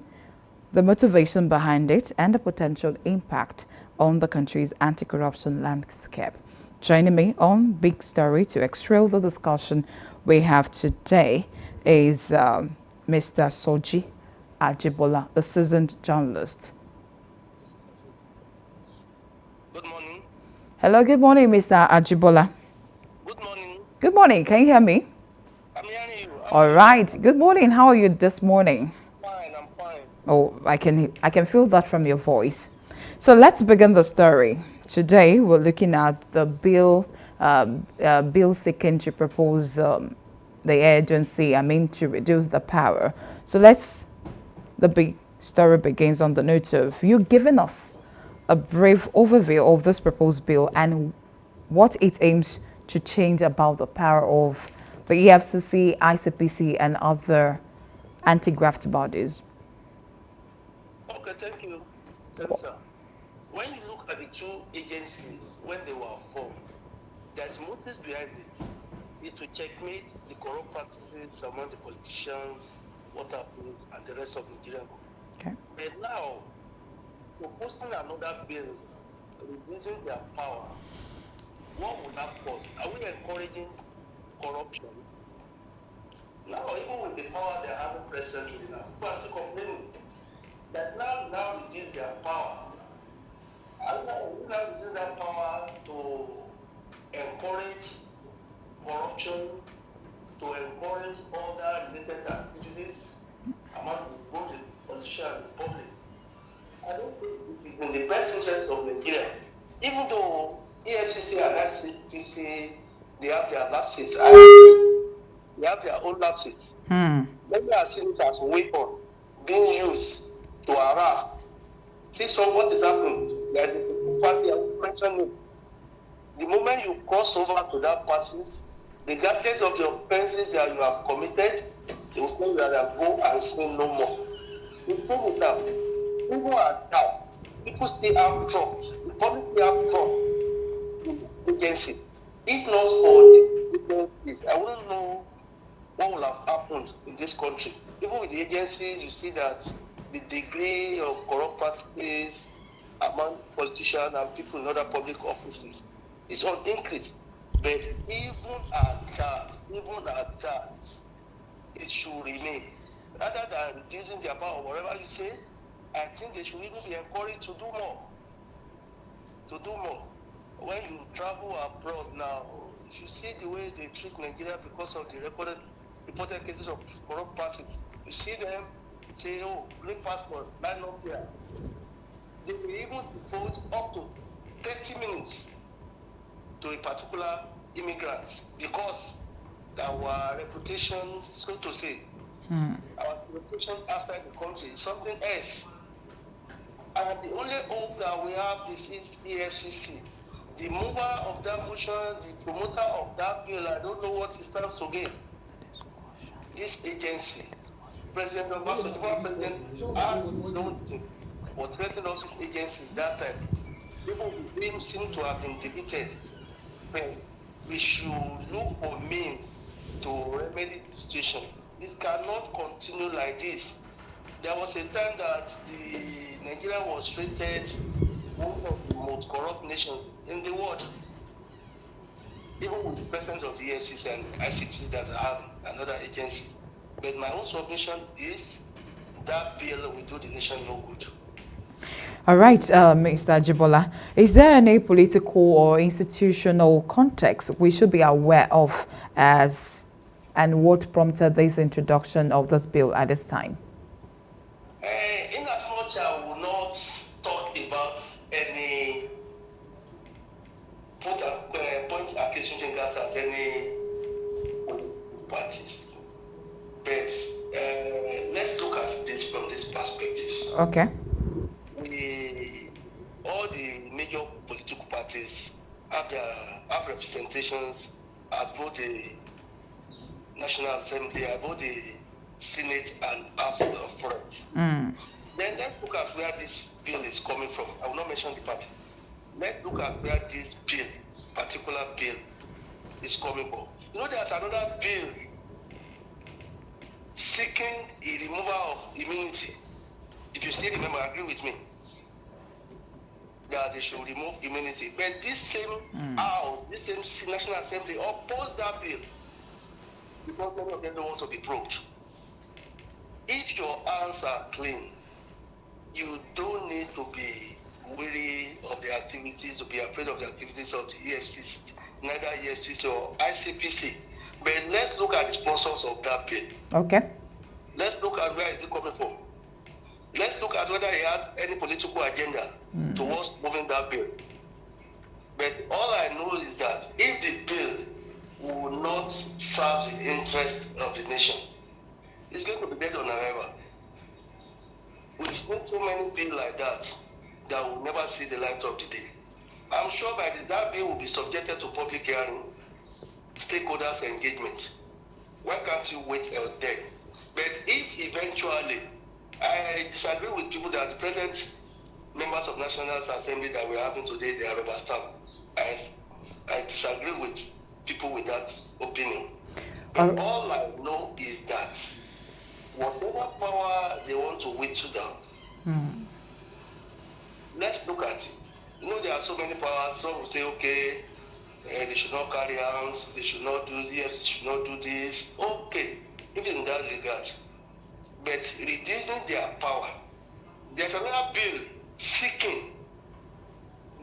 the motivation behind it, and the potential impact on the country's anti-corruption landscape. Joining me on Big Story to extrail the discussion we have today is Mr. Soji Ajibola, a seasoned journalist. Good morning. Hello, good morning, Mr. Ajibola. Good morning. Good morning. Can you hear me? I'm hearing you. All right. Good morning. How are you this morning? I'm fine. Oh, I can feel that from your voice. So let's begin the story. Today we're looking at the bill seeking to propose the agency, to reduce the power. So the big story begins on the note of you giving us a brief overview of this proposed bill and what it aims to change about the power of the EFCC, ICPC, and other anti-graft bodies. Okay, thank you, Senator. When you look at the two agencies, when they were formed, there's motives behind it. It to checkmate the corrupt practices among the politicians, water police, and the rest of Nigeria. Okay. But now, proposing another bill, reducing their power, what would that cause? Are we encouraging corruption? Now, even with the power they have presently now, people are still complaining that now reduce their power. And now reduce their power to encourage corruption, to encourage other related activities among both the politicians and the public. I don't think it is in the best interest of Nigeria. Even though EFCC and ICPC, they have their lapses, they have their own lapses. Many are seen it as a weapon being used to harass. See, so what is happening? There is a party I mentioned it. The moment you cross over to that party, regardless of the offenses that you have committed, they will say that go and say no more. The thing with that, people are down. People still have trust. The public still have trust in the agency. If not for the agencies, I wouldn't know what will have happened in this country. Even with the agencies, you see that the degree of corrupt practices among politicians and people in other public offices is on increase. But even at that, it should remain. Rather than reducing their power, whatever you say, I think they should even be encouraged to do more. When you travel abroad now, you see the way they treat Nigeria because of the reported cases of corrupt practices. You see them say, oh, green passport, line up there. They will even devote up to 30 minutes to a particular immigrant because our reputation, so to say, our reputation outside the country is something else. And the only hope that we have is EFCC. The mover of that motion, the promoter of that bill, I don't know what he stands to gain. This agency, President Obasanjo, the former president, I don't think, was threatened of this agency that time. People with dreams seem to have been defeated. But we should look for means to remedy the situation. It cannot continue like this. There was a time that Nigeria was rated one of the most corrupt nations in the world. Even with the presence of the EFCC and ICPC that have another agency. But my own submission is that bill will do the nation no good. All right, Mr. Ajibola, is there any political or institutional context we should be aware of and what prompted this introduction of this bill at this time? In as much I will not talk about any point accusation fingers at any parties, but let's look at this from this perspective. Okay. All the major political parties have representations at both the National Assembly, at both the Senate and House of Reps. Then let's look at where this bill is coming from. I will not mention the party. Let's look at where this bill, particular bill, is coming from. You know, there's another bill seeking a removal of immunity. If you still remember, agree with me that they should remove immunity. But this same House, this same National Assembly opposed that bill because many of them don't want to be probed. If your hands are clean, you don't need to be weary of the activities, to be afraid of the activities of the EFCC, neither EFCC or ICPC. But let's look at the sponsors of that bill. Okay. Let's look at where is it coming from. Let's look at whether he has any political agenda towards moving that bill. But all I know is that if the bill will not serve the interests of the nation, it's going to be dead on arrival. We've seen so many bills like that that will never see the light of the day. I'm sure that bill will be subjected to public hearing, stakeholders engagement. Why can't you wait till then? But if eventually, I disagree with people that the present members of National Assembly that we're having today, they are rubber stamp. I disagree with people with that opinion. But all I know is that whatever power they want to whittle down, let's look at it. You know, there are so many powers. Some will say, okay, they should not carry arms, they should not do this, should not do this. Okay, even in that regard. But reducing their power, there's another bill seeking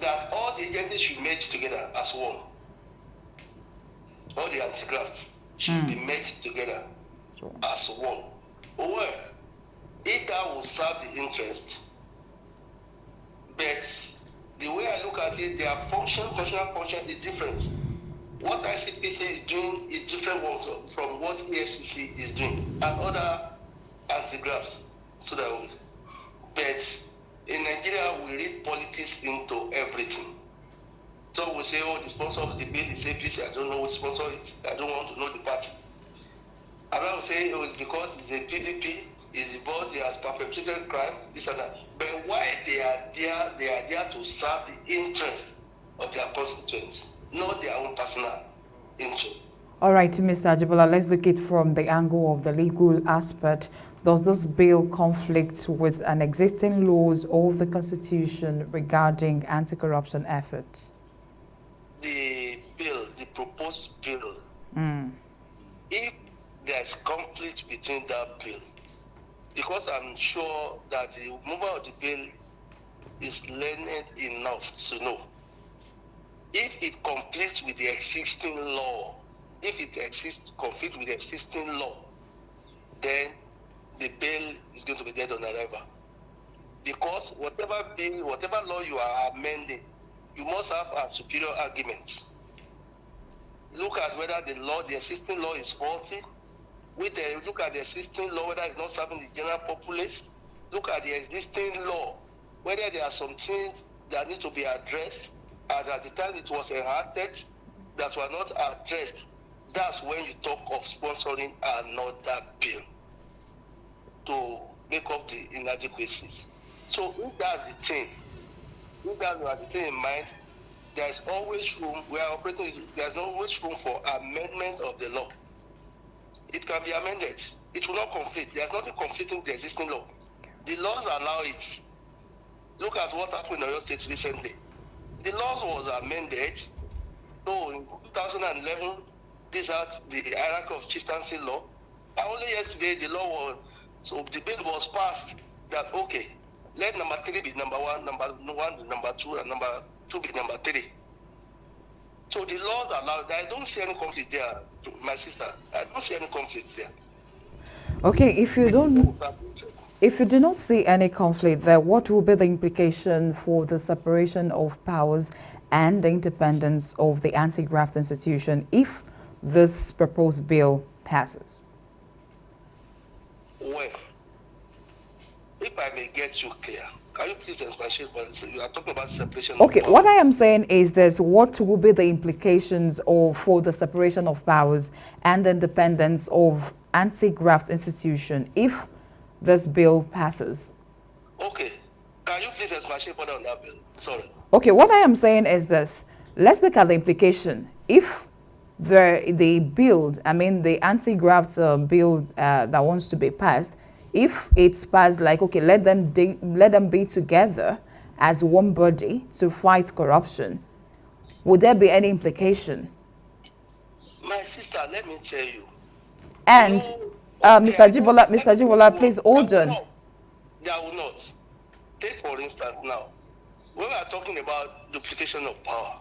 that all the agencies should merge together as one. All the anti-grafts should be merged together as one. Well, if that will serve the interest, but the way I look at it, their functional function is different. What ICPC is doing is different from what EFCC is doing and other anti-grafts. So that way. But in Nigeria, we read politics into everything. So we say, oh, the sponsor of the bill is APC. I don't know which sponsor it is. I don't want to know the party. And I will say, oh, it's because it's a PDP, it's the boss, he has perpetrated crime, this and that. But why they are there to serve the interest of their constituents, not their own personal interest. All right, Mr. Ajibola, let's look at it from the angle of the legal aspect. Does this bill conflict with an existing laws of the Constitution regarding anti-corruption efforts? The bill, the proposed bill, if there's conflict between that bill, because I'm sure that the mover of the bill is learned enough to know, if it conflicts with the existing law, if it conflicts with the existing law, then the bill is going to be dead on arrival. Because whatever bill, whatever law you are amending, you must have a superior argument. Look at whether the existing law is faulty. Look at the existing law, whether it's not serving the general populace. Look at the existing law, whether there are some things that need to be addressed, as at the time it was enacted, that were not addressed. That's when you talk of sponsoring another bill to make up the inadequacies. So if that's the thing, if that's the thing in mind, there's always room, there's always room for amendment of the law. It can be amended. It will not conflict. There's nothing conflicting with the existing law. The laws allow it. Look at what happened in Oyo State recently. The laws was amended. So in 2011, these are the hierarchy of chieftaincy law. And only yesterday, the law was So the bill was passed that, okay, let number 3 be number 1, number 1 be number 2, and number 2 be number 3. So the laws allow that. I don't see any conflict there, my sister. I don't see any conflict there. Okay, if you do not see any conflict there, what will be the implication for the separation of powers and the independence of the anti-graft institution if this proposed bill passes? Well, if I may get you clear, can you please expatiate for this? You are talking about separation Okay, of power. what I am saying is this: what will be the implications for the separation of powers and the independence of anti-graft institution if this bill passes? Okay, can you please expatiate further on that bill? Sorry. Okay, what I am saying is this: let's look at the implication. If the bill, I mean the anti-graft bill that wants to be passed, if it's passed, like, okay, let them be together as one body to fight corruption, would there be any implication? My sister, let me tell you. And Mr. Okay, Jibola, please hold on. There will not. Take for instance now, when we are talking about duplication of power,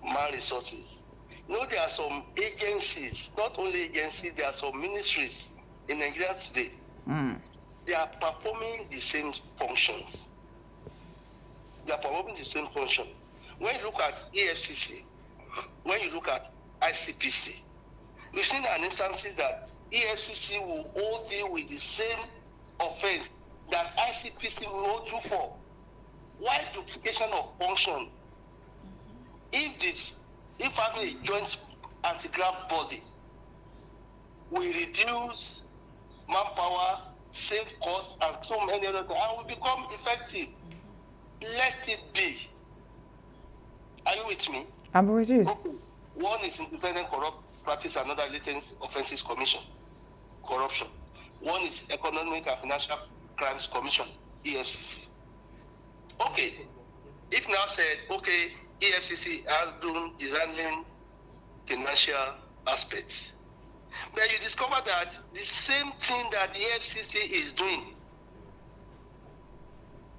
man resources, you know, there are some agencies, not only agencies, there are some ministries in Nigeria today. They are performing the same functions. They are performing the same function. When you look at EFCC, when you look at ICPC, we've seen an instances that EFCC will hold you with the same offense that ICPC will hold you for. Why duplication of function? If having a joint anti-graft body will reduce manpower, save costs, and so many other things, and will become effective, let it be. Are you with me? I'm with you. Okay. One is Independent Corrupt Practice and Other Related Offences Commission, corruption. One is Economic and Financial Crimes Commission, EFCC. Okay, if now said, okay, EFCC has done is handling financial aspects, but you discover that the same thing that the EFCC is doing,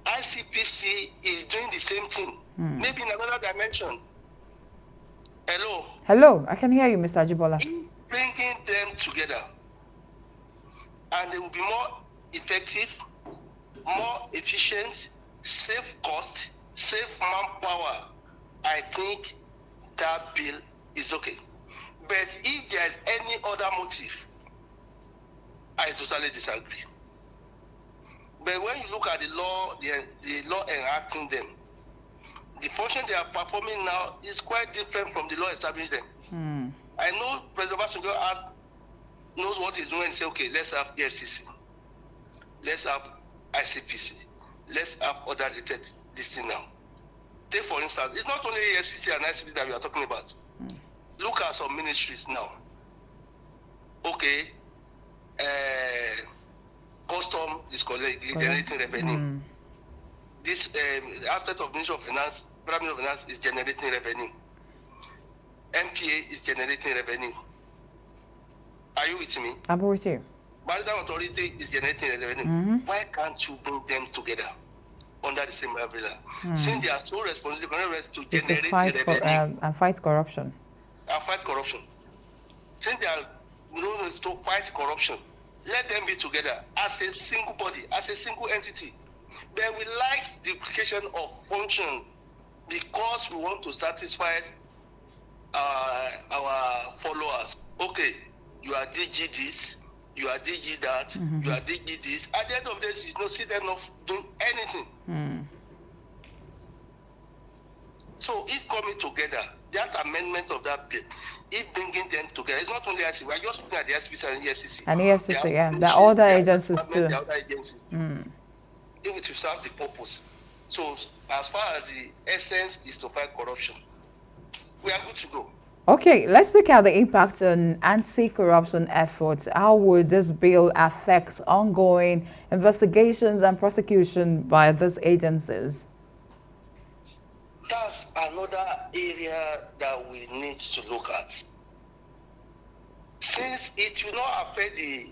ICPC is doing the same thing, maybe in another dimension. Hello? Hello, I can hear you, Mr. Jibola. Bringing them together, and they will be more effective, more efficient, save cost, save manpower. I think that bill is okay. But if there is any other motive, I totally disagree. But when you look at the law, the law enacting them, the function they are performing now is quite different from the law established them. I know President Obasanjo knows what he's doing and say, okay, let's have EFCC, let's have ICPC, let's have other related this thing now. Take for instance, it's not only EFCC and ICPC that we are talking about. Look at some ministries now. Okay, custom is generating revenue. This aspect of Ministry of Finance, Prime Minister of Finance is generating revenue. MPA is generating revenue. Are you with me? I'm with you. Maritime Authority is generating revenue. Why can't you bring them together under the same umbrella? Since they are so responsible to generate revenue and fight corruption. And fight corruption. Since they are known to fight corruption, let them be together as a single body, as a single entity. But we like duplication of functions because we want to satisfy our followers. Okay, you are DG this, you are DG that, you are DG this. At the end of this, you don't see them not doing anything. So if coming together, that amendment of that bill, if bringing them together, it's not only ICPC, we're just looking at the SPC and EFCC. And EFCC, yeah. There are other agencies too. The other agencies. If it will serve the purpose. So as far as the essence is to fight corruption, we are good to go. Okay, let's look at the impact on anti-corruption efforts. How would this bill affect ongoing investigations and prosecution by these agencies? That's another area that we need to look at. Since it will not affect the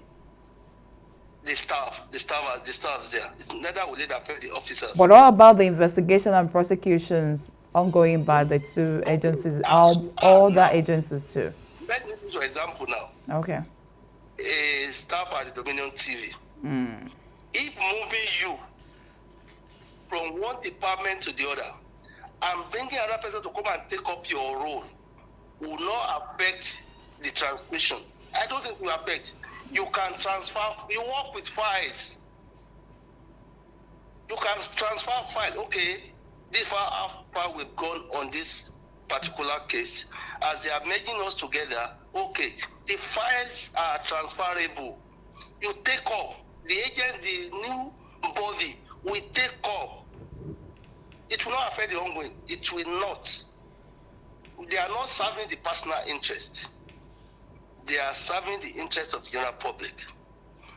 the staffs there. Neither will it affect the officers. But what about the investigation and prosecutions ongoing by the two agencies, all the agencies too? Let me use for example now. Okay. A staff at the Dominion TV. If moving you from one department to the other and bringing another person to come and take up your role will not affect the transmission. I don't think it will affect. You can transfer, you work with files. You can transfer file. Okay, this far how far we've gone on this particular case. As they are merging us together, okay, the files are transferable. You take up, the agent, the new body will take up. It will not affect the ongoing. It will not. They are not serving the personal interest. They are serving the interest of the general public.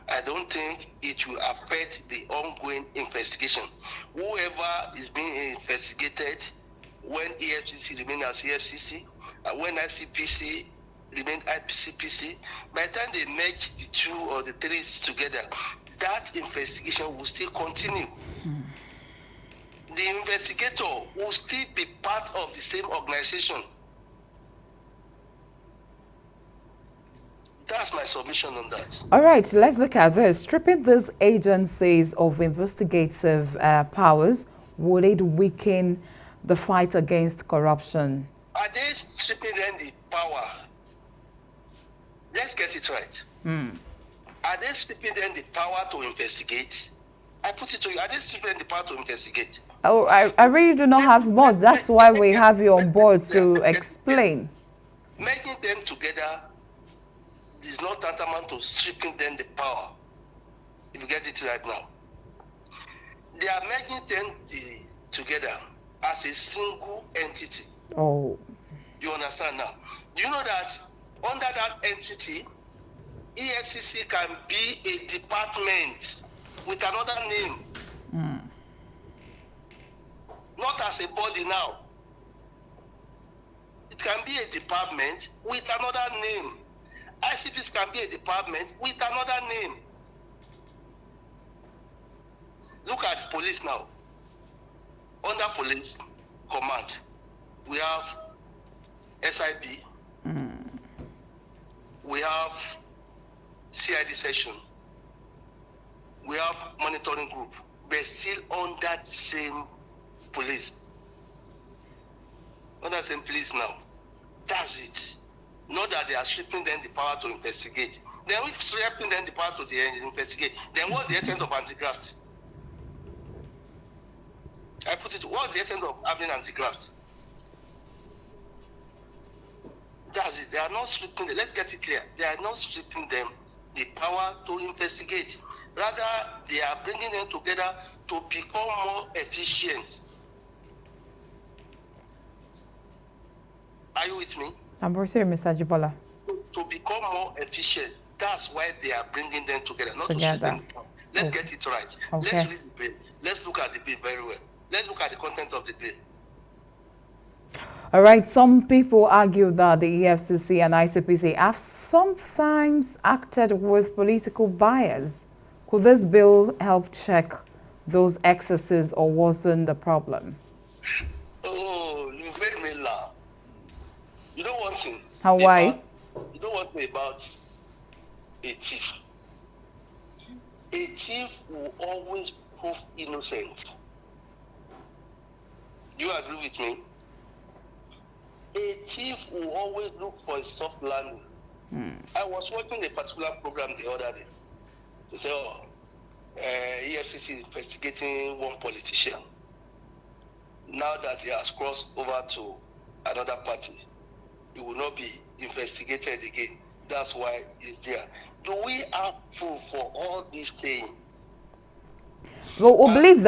I don't think it will affect the ongoing investigation. Whoever is being investigated, when EFCC remain as EFCC, and when ICPC remain ICPC, by the time they merge the two or the three together, that investigation will still continue. The investigator will still be part of the same organization. That's my submission on that. All right, let's look at this. Stripping these agencies of investigative powers, would it weaken the fight against corruption? Are they stripping them the power? Let's get it right. Are they stripping them the power to investigate? I put it to you, are they stripping them the power to investigate? Oh, I really do not have more. That's why we have you on board to explain. Making them together is not tantamount to stripping them the power, if you get it right now. They are making them together as a single entity. Oh. You understand now? Do you know that under that entity, EFCC can be a department with another name? Not as a body now. It can be a department with another name. ICPs can be a department with another name. Look at police now. Under police command, we have SIB, we have CID session, we have monitoring group, but still under the same police. Under the same police now. That's it. Not that they are stripping them the power to investigate. Then if stripping them the power to investigate, then what's the essence of anti-graft? I put it, what's the essence of having anti-graft? That's it. They are not stripping them. Let's get it clear. They are not stripping them the power to investigate. Rather, they are bringing them together to become more efficient. Are you with me? I'm very sorry, Mr. Jibola. To become more efficient. That's why they are bringing them together, not to strip them down. Let's get it right. Okay. Let's read the bill. Let's look at the bill very well. Let's look at the content of the bill. All right, some people argue that the EFCC and ICPC have sometimes acted with political bias. Could this bill help check those excesses, or wasn't the problem? Oh, you made me laugh. You know one thing? Why? You know one thing about a thief? A thief will always prove innocent. Do you agree with me? A thief will always look for a soft landing. I was watching a particular program the other day. They say, EFCC is investigating one politician. Now that he has crossed over to another party, he will not be investigated again. That's why he's there. Do we have proof for all these things? Well, we believe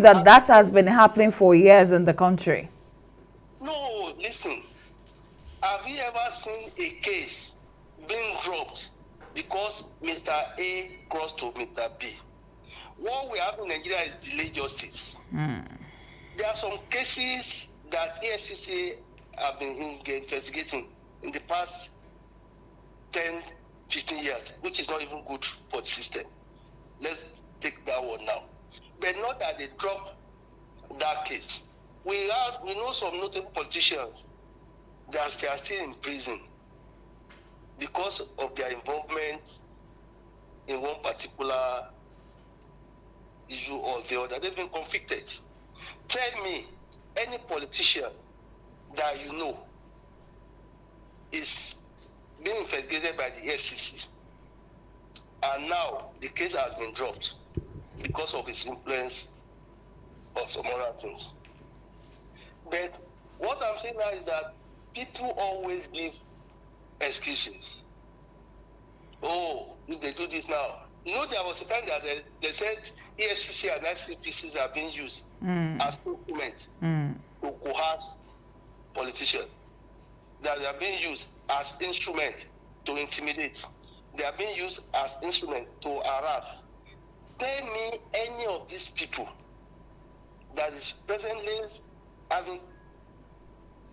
that that has been happening for years in the country. No, listen. Have you ever seen a case being dropped because Mr. A crossed to Mr. B? What we have in Nigeria is delayed justice. There are some cases that EFCC have been investigating in the past 10, 15 years, which is not even good for the system. Let's take that one now. But not that they drop that case. We know some notable politicians that they are still in prison because of their involvement in one particular issue or the other. They've been convicted. Tell me any politician that you know is being investigated by the FCC and now the case has been dropped because of his influence or some other things. But what I'm saying now is that people always give excuses. Oh, if they do this now. You know, there was a time that they said EFCC and ICPCs are being used as instruments to coerce politicians. That they are being used as instruments to intimidate. They are being used as instruments to harass. Tell me any of these people that is presently having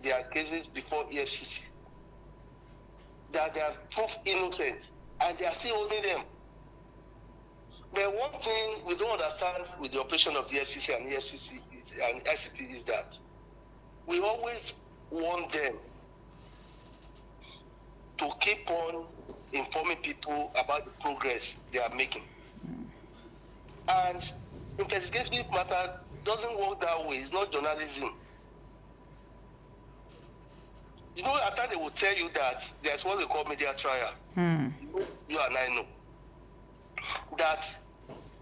their cases before EFCC, that they are proved innocent and they are still holding them. But one thing we don't understand with the operation of the FCC and EFCC and ICP is that we always want them to keep on informing people about the progress they are making. And investigative matter doesn't work that way. It's not journalism. You know, at times they will tell you that there's what we call media trial. You and I know that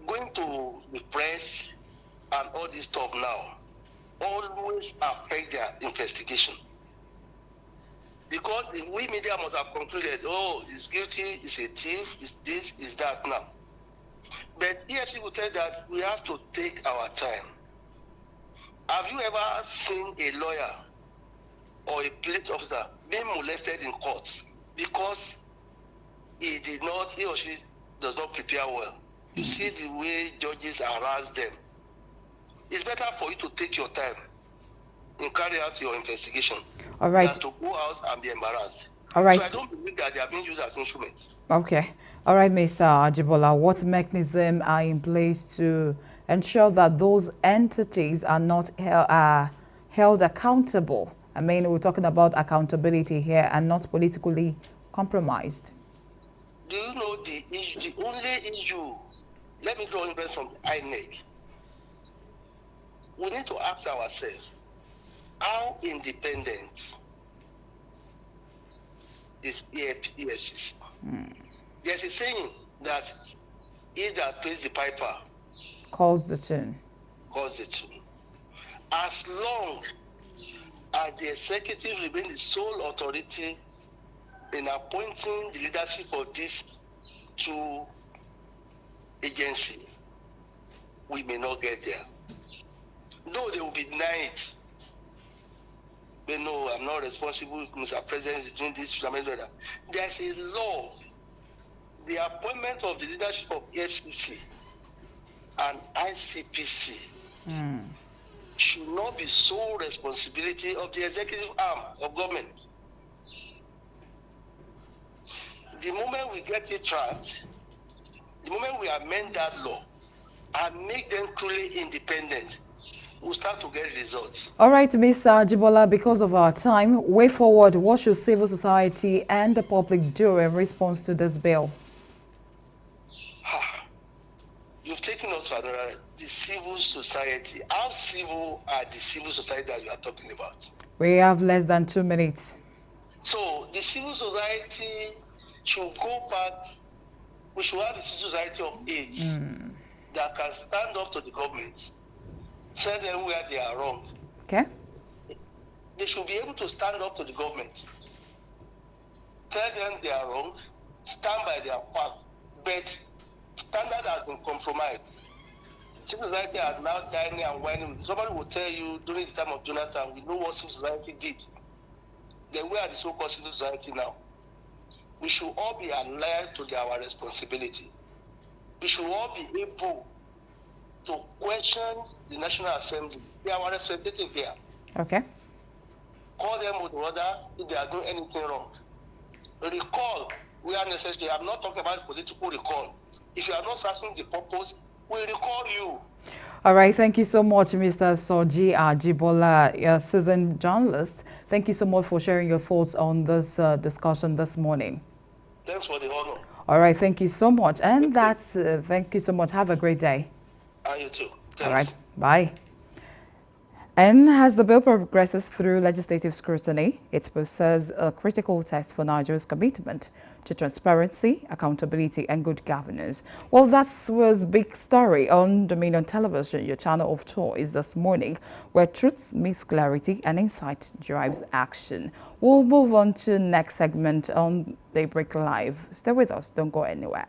going to the press and all this stuff now always affect their investigation. Because we media must have concluded, oh, he's guilty, he's a thief, he's this, he's that now. But EFC will tell that we have to take our time. Have you ever seen a lawyer or a police officer being molested in courts because he or she does not prepare well? You see the way judges harass them. It's better for you to take your time and carry out your investigation. All right. Than to go out and be embarrassed. All right. So I don't believe that they are being used as instruments. Okay. All right, Mr. Ajibola, what mechanisms are in place to ensure that those entities are not held accountable? I mean, we're talking about accountability here and not politically compromised. Do you know the only issue? Let me draw inference from INEC. We need to ask ourselves, how independent is EFCC? There's a saying that he that plays the piper calls the tune. Calls the tune. As long as the executive remains the sole authority in appointing the leadership of these two agencies, we may not get there. No, they will be denied it. But no, I'm not responsible, Mr. President is doing this. There's a law. The appointment of the leadership of FCC and ICPC should not be sole responsibility of the executive arm of government. The moment we get it right, the moment we amend that law and make them truly independent, we'll start to get results. All right, Mr. Ajibola, because of our time, way forward, what should civil society and the public do in response to this bill? You've taken us to another, the civil society. How civil are the civil society that you are talking about? We have less than 2 minutes. So the civil society should go back. We should have the civil society of age that can stand up to the government, tell them where they are wrong. Okay. They should be able to stand up to the government, tell them they are wrong, stand by their facts, but standard has been compromised. Civil society are now dining and whining. Somebody will tell you during the time of Jonathan, we know what civil society did. Then we are the so-called civil society now. We should all be alive to our responsibility. We should all be able to question the National Assembly. They are our representative here. Okay. Call them with order if they are doing anything wrong. Recall where necessary. I'm not talking about political recall. If you are not serving the purpose, we'll recall you. All right, thank you so much, Mr. Soji Ajibola, a seasoned journalist. Thank you so much for sharing your thoughts on this discussion this morning. Thanks for the honor. All right, thank you so much. And that's, thank you so much. Have a great day. And you too. Thanks. All right, bye. And as the bill progresses through legislative scrutiny, it poses a critical test for Nigeria's commitment to transparency, accountability, and good governance. Well, that was big story on Dominion Television, your channel of choice this morning, where truth meets clarity and insight drives action. We'll move on to next segment on Daybreak Live. Stay with us. Don't go anywhere.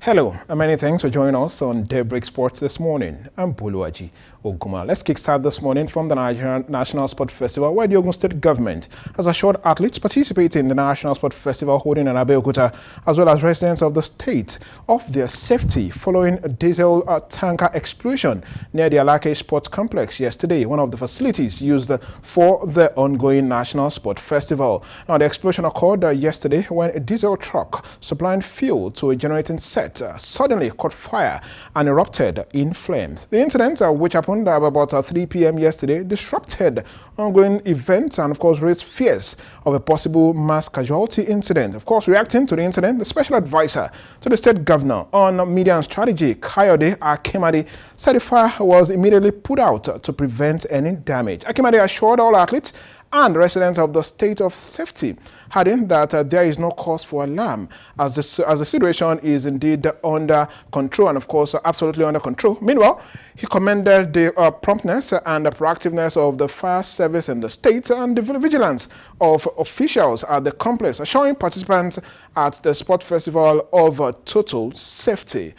Hello, and many thanks for joining us on Daybreak Sports this morning. I'm Boluwaji Oguma. Let's kickstart this morning from the Nigerian National Sport Festival, where the Ogun State government has assured athletes participating in the National Sport Festival holding in Abeokuta, as well as residents of the state, of their safety following a diesel tanker explosion near the Alake Sports Complex yesterday, one of the facilities used for the ongoing National Sport Festival. Now, the explosion occurred yesterday when a diesel truck supplying fuel to a generating set suddenly caught fire and erupted in flames. The incident, which happened about 3 p.m. yesterday, disrupted ongoing events and, of course, raised fears of a possible mass casualty incident. Of course, reacting to the incident, the special advisor to the state governor on media and strategy, Kayode Akimade, said the fire was immediately put out to prevent any damage. Akimade assured all athletes and residents of the state of safety, adding that there is no cause for alarm as the situation is indeed under control and, of course, absolutely under control. Meanwhile, he commended the promptness and the proactiveness of the fire service in the state and the vigilance of officials at the complex, assuring participants at the sport festival of total safety.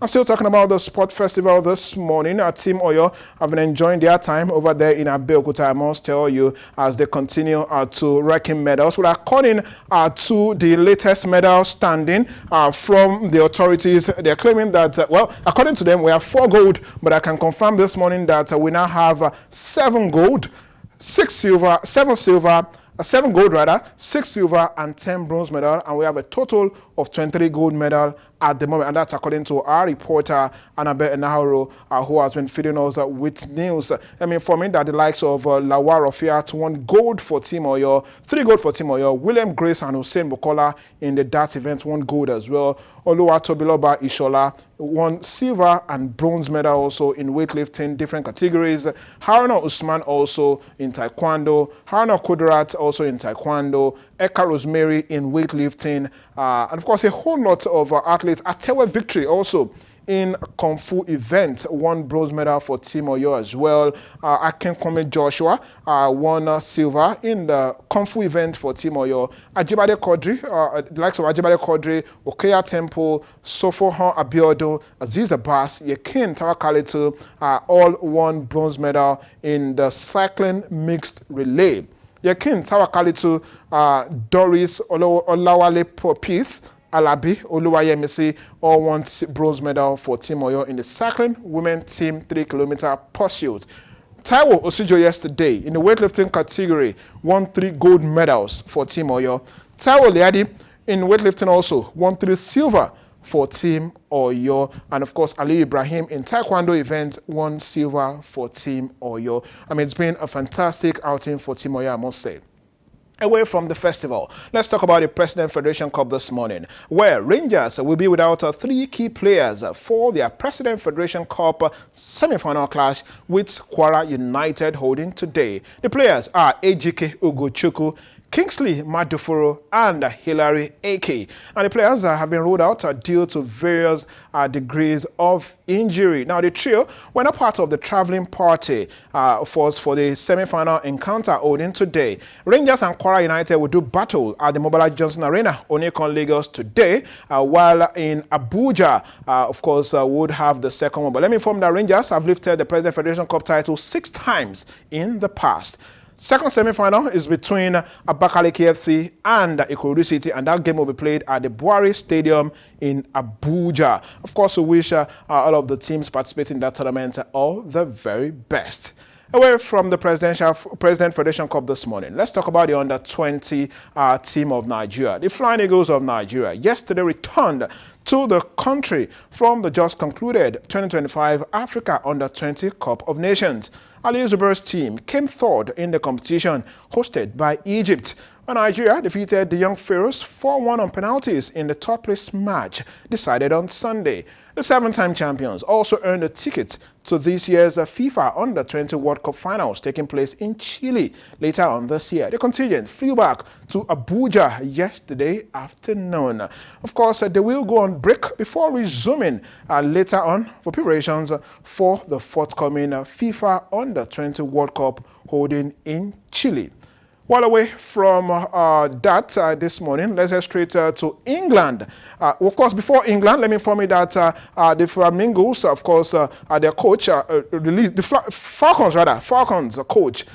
I'm still talking about the sport festival this morning. Our Team Oyo have been enjoying their time over there in Abeokuta, I must tell you, as they continue to reckon medals. Well, according to the latest medal standing from the authorities, they're claiming that, well, according to them, we have 4 gold, but I can confirm this morning that we now have 7 gold, 6 silver, 7 silver, 7 gold rather, 6 silver and 10 bronze medal, and we have a total of 23 gold medal at the moment, and that's according to our reporter Annabelle Enahoro, who has been feeding us with news. I'm informing that the likes of Lawar Ofiat won gold for Team Oyo, 3 gold for Team Oyo. William Grace and Hussein Bukola in the darts event won gold as well. Oluwatobiloba Ishola won silver and bronze medal also in weightlifting, different categories. Haruna Usman also in taekwondo, Haruna Kudurat also in taekwondo, Eka Rosemary in weightlifting, and of course a whole lot of athletes. Atewe Victory also in Kung Fu event won bronze medal for Team Oyo as well. Akenkome Joshua won silver in the Kung Fu event for Team Oyo. Ajibade Kodri, the likes of Ajibade Kodri, Okeya Temple, Sofohan Abiodun, Aziz Abbas, Yekin Tawakalitu all won bronze medal in the cycling mixed relay. Yekin Tawakalitu, Doris Olawale Peace, Alabi Oluwayemisi all won bronze medal for Team Oyo in the cycling women team 3-kilometer pursuit. Taiwo Osijo yesterday in the weightlifting category won 3 gold medals for Team Oyo. Taiwo Liadi in weightlifting also won 3 silver for Team Oyo, and of course Ali Ibrahim in taekwondo event won silver for Team Oyo. I mean, it's been a fantastic outing for Team Oyo, I must say. Away from the festival, let's talk about the President Federation Cup this morning, where Rangers will be without 3 key players for their President Federation Cup semi-final clash with Kwara United holding today. The players are Ejike Ugochukwu, Kingsley Madufuro and Hilary Ake. And the players have been ruled out due to various degrees of injury. Now, the trio were not part of the traveling party for the semi-final encounter holding today. Rangers and Kwara United will do battle at the Mobile Johnson Arena, Onyekon, Lagos today, while in Abuja, of course, would have the second one. But let me inform that Rangers have lifted the President Federation Cup title 6 times in the past. Second semi-final is between Abakaliki FC and Ikorodu City, and that game will be played at the Buhari Stadium in Abuja. Of course, we wish all of the teams participating in that tournament all the very best. Away from the President Federation Cup this morning, let's talk about the under-20 team of Nigeria. The Flying Eagles of Nigeria yesterday returned to the country from the just concluded 2025 Africa Under-20 Cup of Nations. Ali Zubair's team came 3rd in the competition hosted by Egypt. Nigeria defeated the Young Pharaohs 4-1 on penalties in the third-place match decided on Sunday. The 7-time champions also earned a ticket to this year's FIFA Under-20 World Cup Finals taking place in Chile later on this year. The contingent flew back to Abuja yesterday afternoon. Of course, they will go on break before resuming later on for preparations for the forthcoming FIFA Under-20 World Cup holding in Chile. Well, away from that this morning, let's head straight to England. Of course, before England, let me inform you that the Flamingos, of course, their coach released, the Falcons coach,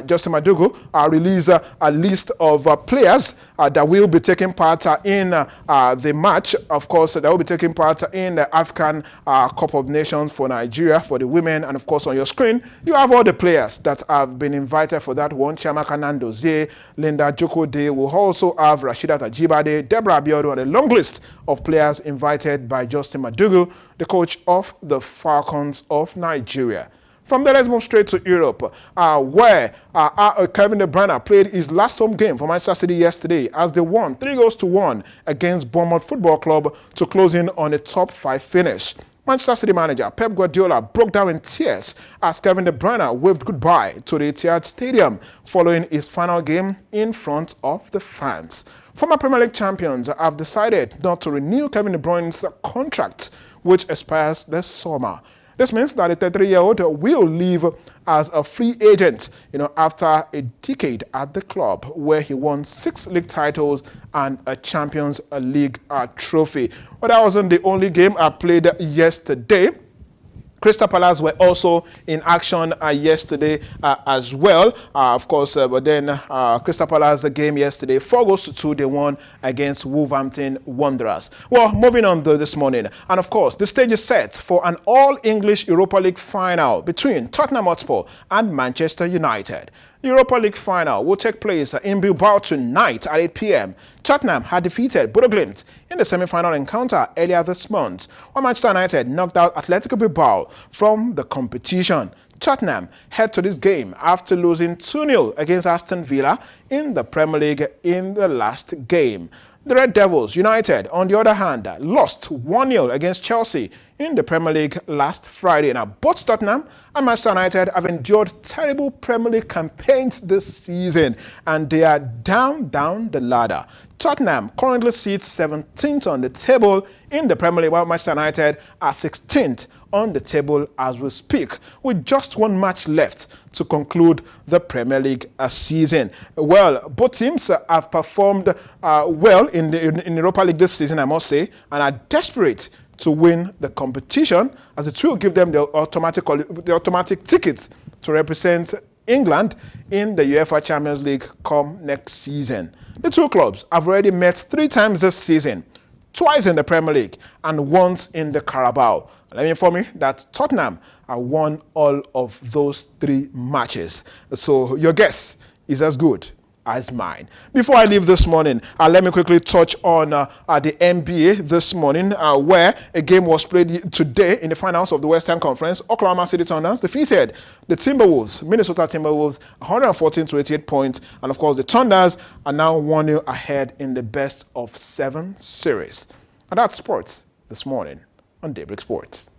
Justin Madugu, released a list of players that will be taking part in the match. Of course, that will be taking part in the African Cup of Nations for Nigeria, for the women. And of course, on your screen, you have all the players that have been invited for that one. Chiamaka Nnadozie, Linda Jokode. We'll also have Rasheedat Ajibade, Deborah Abiodun, and a long list of players invited by Justin Madugu, the coach of the Falcons of Nigeria. From there, let's move straight to Europe, where Kevin De Bruyne played his last home game for Manchester City yesterday as they won 3-1 against Bournemouth Football Club to close in on a top 5 finish. Manchester City manager Pep Guardiola broke down in tears as Kevin De Bruyne waved goodbye to the Etihad Stadium following his final game in front of the fans. Former Premier League champions have decided not to renew Kevin De Bruyne's contract, which expires this summer. This means that the 33-year-old will leave as a free agent, after a decade at the club where he won 6 league titles and a Champions League trophy. But that wasn't the only game I played yesterday. Crystal Palace were also in action yesterday as well. Of course, but then Crystal Palace game yesterday, 4-2, they won against Wolverhampton Wanderers. Well, moving on this morning. And of course, the stage is set for an all-English Europa League final between Tottenham Hotspur and Manchester United. The Europa League final will take place in Bilbao tonight at 8 p.m. Tottenham had defeated Bodo Glimt in the semi-final encounter earlier this month, while Manchester United knocked out Atletico Bilbao from the competition. Tottenham head to this game after losing 2-0 against Aston Villa in the Premier League in the last game. The Red Devils United, on the other hand, lost 1-0 against Chelsea in the Premier League last Friday. Now, both Tottenham and Manchester United have endured terrible Premier League campaigns this season, and they are down the ladder. Tottenham currently sits 17th on the table in the Premier League, while Manchester United are 16th on the table as we speak, with just one match left to conclude the Premier League season. Well, both teams have performed well in the Europa League this season, I must say, and are desperate to win the competition, as it will give them the automatic ticket to represent England in the UEFA Champions League come next season. The two clubs have already met 3 times this season, twice in the Premier League and once in the Carabao. Let me inform you that Tottenham have won all of those 3 matches. So your guess is as good as mine. Before I leave this morning, let me quickly touch on the NBA this morning, where a game was played today in the finals of the Western Conference. Oklahoma City Thunder defeated the Timberwolves, Minnesota Timberwolves, 114-88 points. And of course, the Thunders are now 1-0 ahead in the best of 7 series. And that's sports this morning on Daybreak Sports.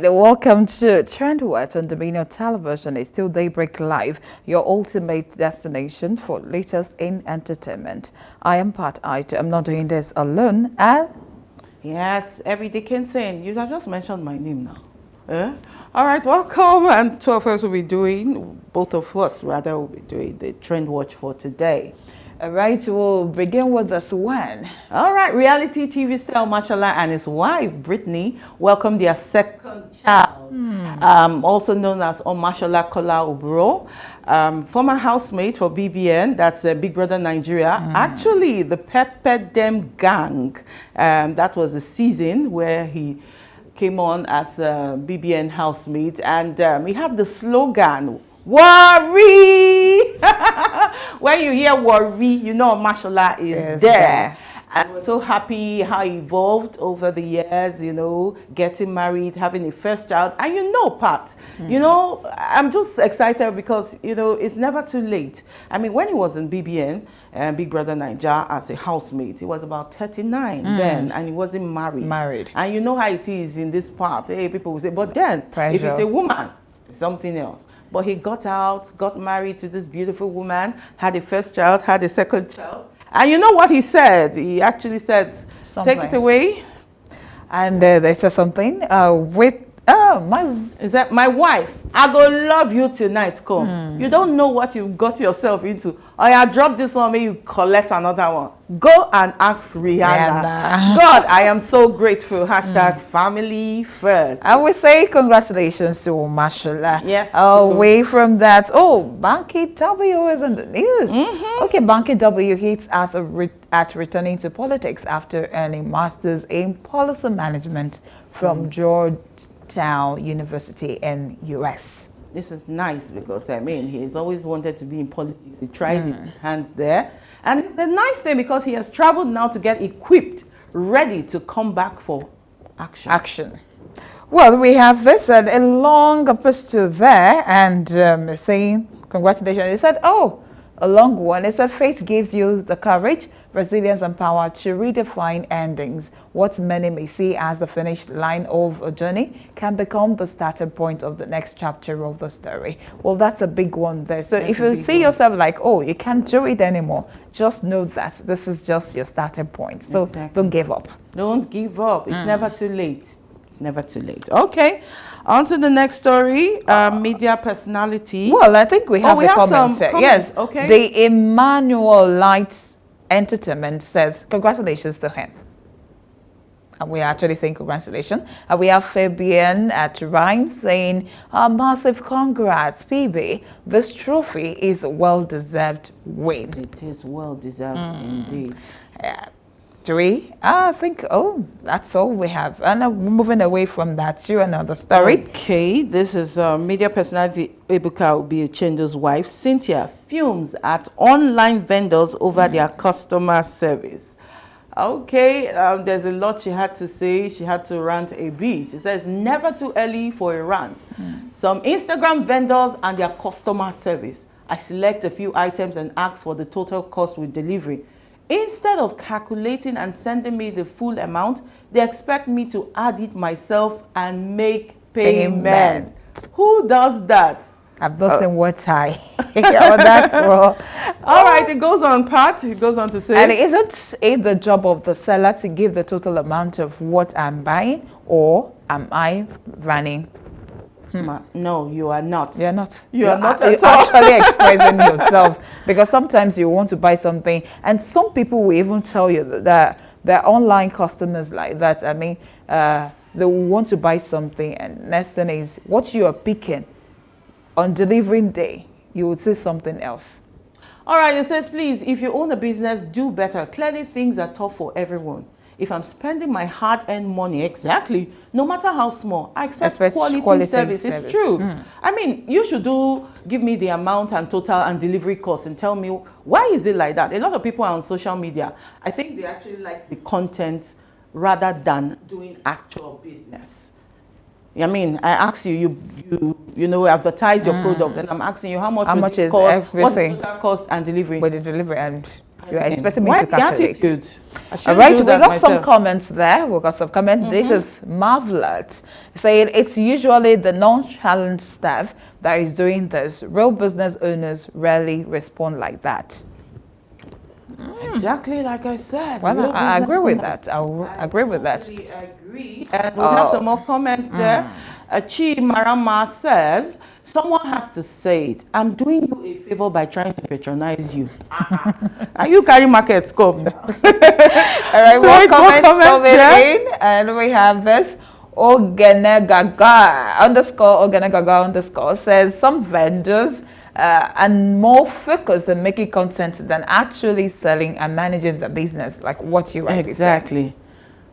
right, welcome to Trendwatch on Dominion Television. It's still Daybreak Live, your ultimate destination for latest in entertainment. I am Pat Aito. I'm not doing this alone. Yes, Every Dickinson. You have just mentioned my name now. All right, welcome. And 2 of us will be doing, both of us rather, will be doing the Trendwatch for today. All right, we'll begin with this one. All right, reality TV star Mashallah and his wife Brittany welcomed their second child, also known as Mashallah Kola Obro, former housemate for BBN, that's Big Brother Nigeria. Actually, the Pepper Dem Gang, that was the season where he came on as a BBN housemate, and we have the slogan, worry. When you hear worry, you know Mashallah is there. And we're so happy how he evolved over the years, you know, getting married, having a first child. And you know, Pat, you know, I'm just excited because, you know, it's never too late. I mean, when he was in BBN, Big Brother Nigeria, as a housemate, he was about 39 then, and he wasn't married. And you know how it is in this part. Hey, people will say, but then, if it's a woman, it's something else. But he got out, got married to this beautiful woman, had a first child, had a second child. And you know what he said? He actually said, something. Take it away. And they said something is that my wife, I go love you tonight, come. You don't know what you got yourself into. I drop this one, may you collect another one. Go and ask Rihanna. God, I am so grateful. Hashtag family first. I would say congratulations to Mashallah. Yes. Away from that, Banky W is in the news. Okay, Banky W hits at returning to politics after earning master's in policy management from Georgetown University in US. This is nice because, I mean, he's always wanted to be in politics. He tried his hands there. And it's a nice thing because he has traveled now to get equipped, ready to come back for action. Well, we have this, a long epistle there, and saying, congratulations. He said, a long one. It said, faith gives you the courage, resilience, and power to redefine endings. What many may see as the finish line of a journey can become the starting point of the next chapter of the story. Well, that's a big one there. So if you see yourself like, you can't do it anymore, just know that this is just your starting point. So don't give up. Don't give up. It's never too late. It's never too late. Okay, on to the next story. Media personality. Well, I think we have a comment there. Yes, okay. The Emmanuel Lights Entertainment says congratulations to him. And we are actually saying congratulations. And we have Fabian at Rhyme saying massive congrats, PB. This trophy is a well-deserved win. It is well-deserved indeed. I think, that's all we have. And moving away from that to another story. Okay, this is media personality Ebuka Obiechendo's wife, Cynthia, fumes at online vendors over their customer service. Okay, there's a lot she had to say. She had to rant a bit. She says, never too early for a rant. Some Instagram vendors and their customer service. I select a few items and ask for the total cost with delivery. Instead of calculating and sending me the full amount, they expect me to add it myself and make payment. Who does that? I've not seen what's high. All right, it goes on, Pat. It goes on to say. And isn't it the job of the seller to give the total amount of what I'm buying, or am I running? No, you are not. You're not. You're not at all. Actually expressing yourself, because sometimes you want to buy something, and some people will even tell you that they're online customers like that. I mean, they want to buy something, and next thing is what you are picking on delivering day, you would see something else. All right, it says, please, if you own a business, do better. Clearly, things are tough for everyone. If I'm spending my hard-earned money, exactly, no matter how small, I expect quality service. It's true. I mean, you should give me the amount and total and delivery cost and tell me, why is it like that? A lot of people are on social media. I think they actually like the content rather than doing actual business. I mean, I ask you know, advertise your product, and I'm asking you how much it costs, what's the total cost and delivery. With the delivery, and You are expecting me Why to the calculate. attitude? I All shouldn't right, do we that got some myself. comments there. We got some comments. This is Marvlet saying it's usually the nonchalant staff that is doing this. Real business owners rarely respond like that. Exactly like I said. Well, real I agree business with owners. that. I agree with that. Totally agree. And we have some more comments there. Chi Marama says, someone has to say it. I'm doing you a favor by trying to patronize you. And you carry market scope. All right, more comments coming there. in, and we have this. Ogenegaga _Ogenegaga_ says some vendors are more focused on making content than actually selling and managing the business, like what you rightly said. Exactly.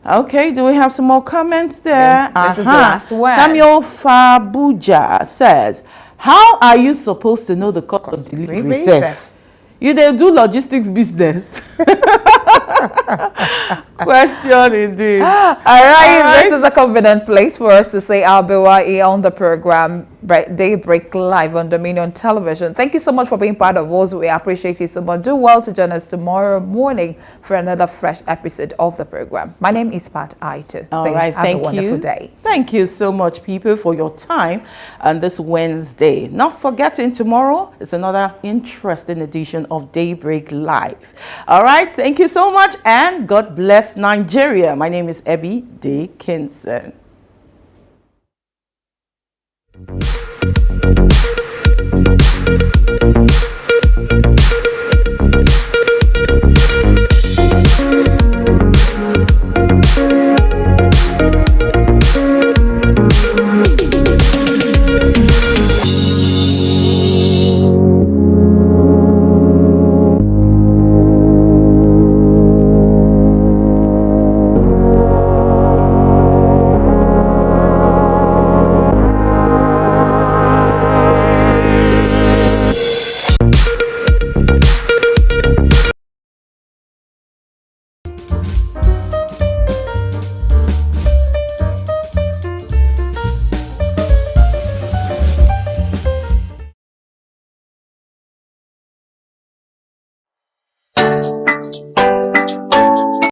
Okay, do we have some more comments there? This is the last one. Samuel Fabuja says, how are you supposed to know the cost of delivery, sef? You they do logistics business. Question indeed. All right, this is a convenient place for us to say Albiwai on the program Daybreak Live on Dominion Television. Thank you so much for being part of us. We appreciate you so much. Do well to join us tomorrow morning for another fresh episode of the program. My name is Pat Aito. All right, have a wonderful day. Thank you so much, people, for your time on this Wednesday. Not forgetting, tomorrow is another interesting edition of Daybreak Live. All right, thank you so much, and God bless Nigeria. My name is Abby Dickinson.